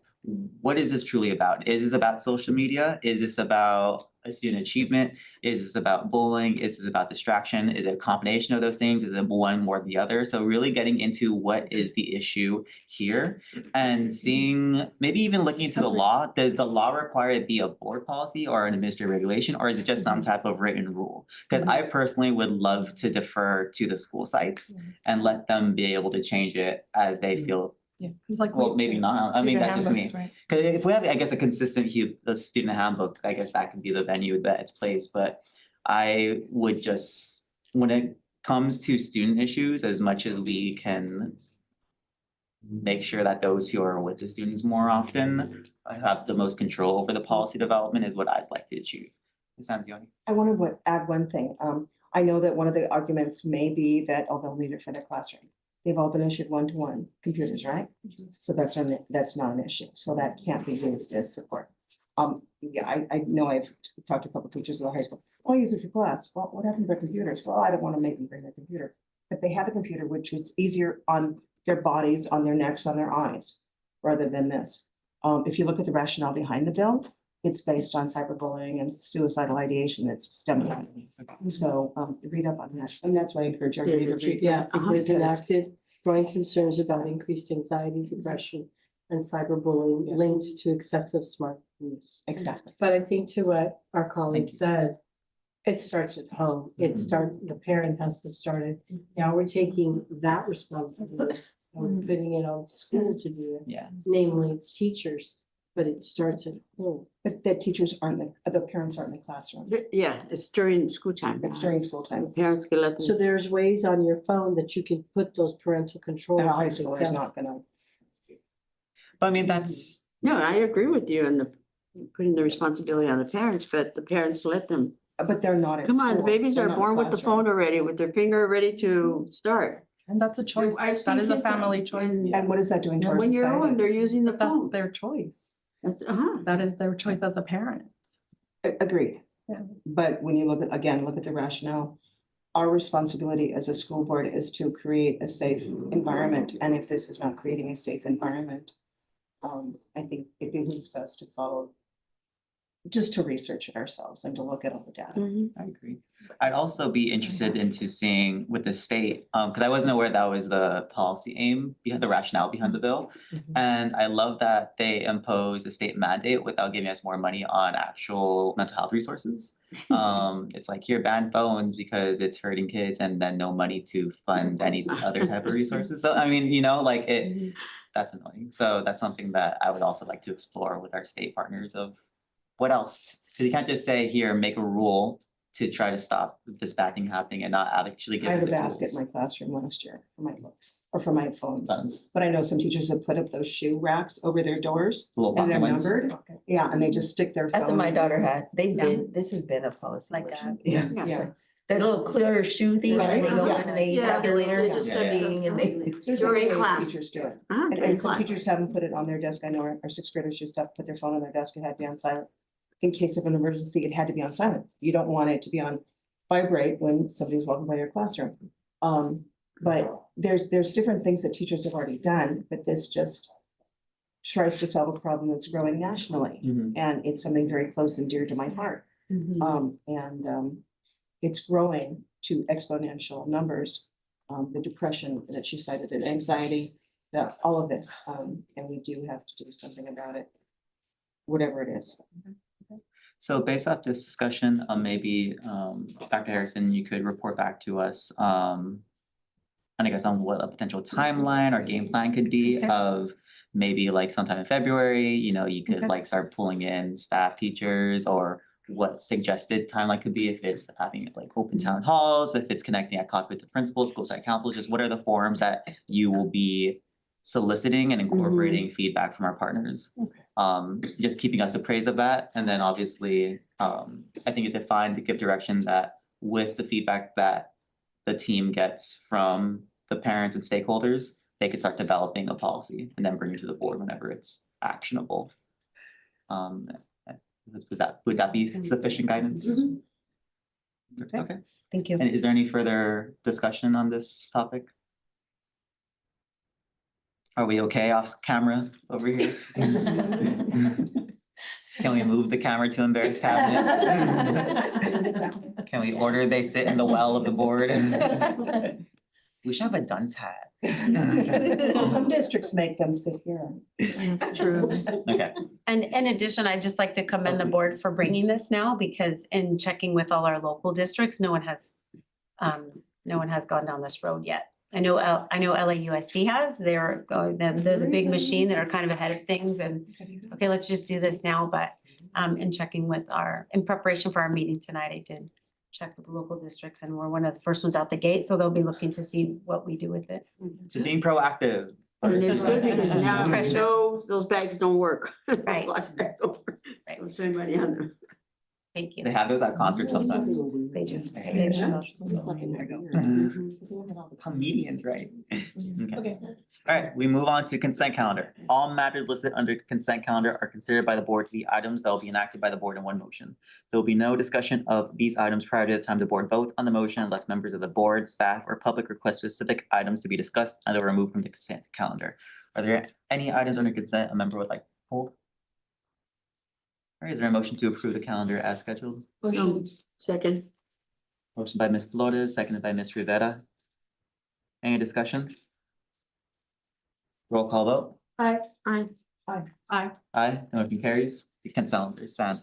what is this truly about? Is this about social media? Is this about a student achievement? Is this about bullying? Is this about distraction? Is it a combination of those things? Is it one more than the other? So really getting into what is the issue here and seeing, maybe even looking into the law. Does the law require it be a board policy or an administrative regulation, or is it just some type of written rule? Because I personally would love to defer to the school sites and let them be able to change it as they feel. Yeah, it's like. Well, maybe not. I mean, that's just me. Handbooks, right? Cause if we have, I guess, a consistent the student handbook, I guess that could be the venue that it's placed, but I would just, when it comes to student issues, as much as we can make sure that those who are with the students more often have the most control over the policy development is what I'd like to achieve. It sounds Yoni. I want to add one thing. I know that one of the arguments may be that, oh, they'll need it for their classroom. They've all been issued one-to-one computers, right? So that's not an issue. So that can't be used as support. Yeah, I know I've talked to a couple of teachers in the high school. Oh, I use it for class. Well, what happened to their computers? Well, I don't want to make them bring their computer. But they have a computer, which was easier on their bodies, on their necks, on their eyes, rather than this. If you look at the rationale behind the bill, it's based on cyberbullying and suicidal ideation that's stemming from it. So read up on that. And that's why I encourage everybody to read. Yeah, it was Because- enacted, growing concerns about increased anxiety, depression, and cyberbullying Yes. linked to excessive smart use. Exactly. But I think to what our colleague said, it starts at home. The parent has to start it. Now we're taking that responsibility and we're putting it on school to do it, Yeah. namely teachers, but it starts at home. But the teachers aren't, the parents aren't in the classroom. Yeah, it's during school time. It's during school time. Parents can let them. So there's ways on your phone that you can put those parental controls. A high into schooler is account. not gonna. But I mean, that's, No, I agree with you on putting the responsibility on the parents, but the parents let them. But they're not at Come on, the school. babies They're are not in born with the classroom. phone already, with their finger ready to start. And that's a choice. I've That seen is a kids on- family choice. And what is that doing to our When you're society? on, they're using the But that's phone. their choice. Uh-huh. That is their choice as a parent. Agreed. Yeah. But when you look at, again, look at the rationale, our responsibility as a school board is to create a safe environment. And if this is not creating a safe environment, I think it behooves us to follow just to research it ourselves and to look at all the data. I agree. I'd also be interested into seeing with the state, because I wasn't aware that was the policy aim behind the rationale behind the bill. And I love that they impose a state mandate without giving us more money on actual mental health resources. It's like here, ban phones because it's hurting kids and then no money to fund any other type of resources. So I mean, like that's annoying. So that's something that I would also like to explore with our state partners of what else? Because you can't just say here, make a rule to try to stop this bad thing happening and not actually give I us have a the basket in tools. my classroom last year for my books or for my phones. Phones. But I know some teachers have put up those shoe racks over their doors Little and they're pocket ones. numbered. Yeah, and they just stick their phone. That's what my daughter had. They've Yeah. been, this has been a policy. Like that. Yeah. Yeah. That little clear shoe thing, and they go in and they Yeah. calculate Yeah, her just Yeah, yeah. thing and they. There's During different ways class. teachers do it. During And some class. teachers haven't put it on their desk. I know our sixth graders used to have to put their phone on their desk. It had to be on silent. In case of an emergency, it had to be on silent. You don't want it to be on vibrate when somebody's walking by your classroom. But there's different things that teachers have already done, but this just tries to solve a problem that's growing nationally. And it's something very close and dear to my heart. It's growing to exponential numbers. The depression that she cited and anxiety, all of this, and we do have to do something about it, whatever it is. So based off this discussion, maybe Dr. Harrison, you could report back to us and I guess on what a potential timeline or game plan could be of maybe like sometime in February, you could like start pulling in staff teachers or what suggested timeline could be if it's having like open town halls, if it's connecting at contact with the principals, school site councils, just what are the forums that you will be soliciting and incorporating feedback from our partners? Just keeping us appraised of that. And then obviously, I think it's fine to give direction that with the feedback that the team gets from the parents and stakeholders, they could start developing a policy and then bring it to the board whenever it's actionable. Would that be sufficient guidance? Okay. Thank you. And is there any further discussion on this topic? Are we okay off camera over here? Can we move the camera to embarrass cabinet? Can we order they sit in the well of the board? We should have a dunce hat. Some districts make them sit here. That's true. Okay, And in addition, I'd just like to commend the board for bringing this now because in checking with all our local districts, no one has gone down this road yet. I know LAUSD has, they're the big machine that are kind of ahead of things and, okay, let's just do this now, but in checking with in preparation for our meeting tonight, I did check with the local districts and we're one of the first ones out the gate, so they'll be looking to see what we do with it. so being proactive. And it's good because now Pressure. those bags don't work. Those Right. black bags don't work. Right. Don't spend money on them. Thank you. They have those at concerts sometimes. They do. Comedians, right? Okay. All right, we move on to consent calendar. All matters listed under consent calendar are considered by the board to be items that will be enacted by the board in one motion. There will be no discussion of these items prior to the time the board vote on the motion unless members of the board, staff, or public request specific items to be discussed and are removed from the consent calendar. Are there any items under consent a member would like to hold? All right, is there a motion to approve the calendar as scheduled? Second. Motion by Ms. Flores, seconded by Ms. Rivera. Any discussion? Roll call vote. Aye. Aye. Aye, the motion carries. The consent calendar is signed.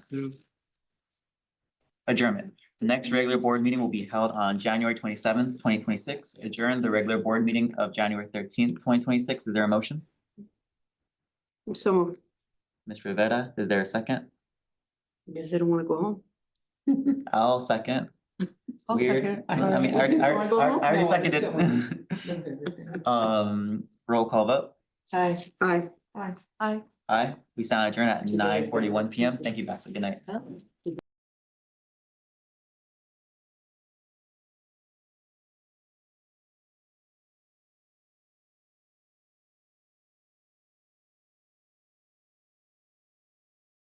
Adjournment. The next regular board meeting will be held on January 27th, 2026. Adjourn the regular board meeting of January 13th, 2026. Is there a motion? So, Ms. Rivera, is there a second? guess I don't wanna go home. I'll second. I'll Weird. second. I mean, I already No, seconded. Roll call vote. Aye. Aye. Aye. Aye. We stand adjourned at 9:41 PM. Thank you, Bassett. Good night.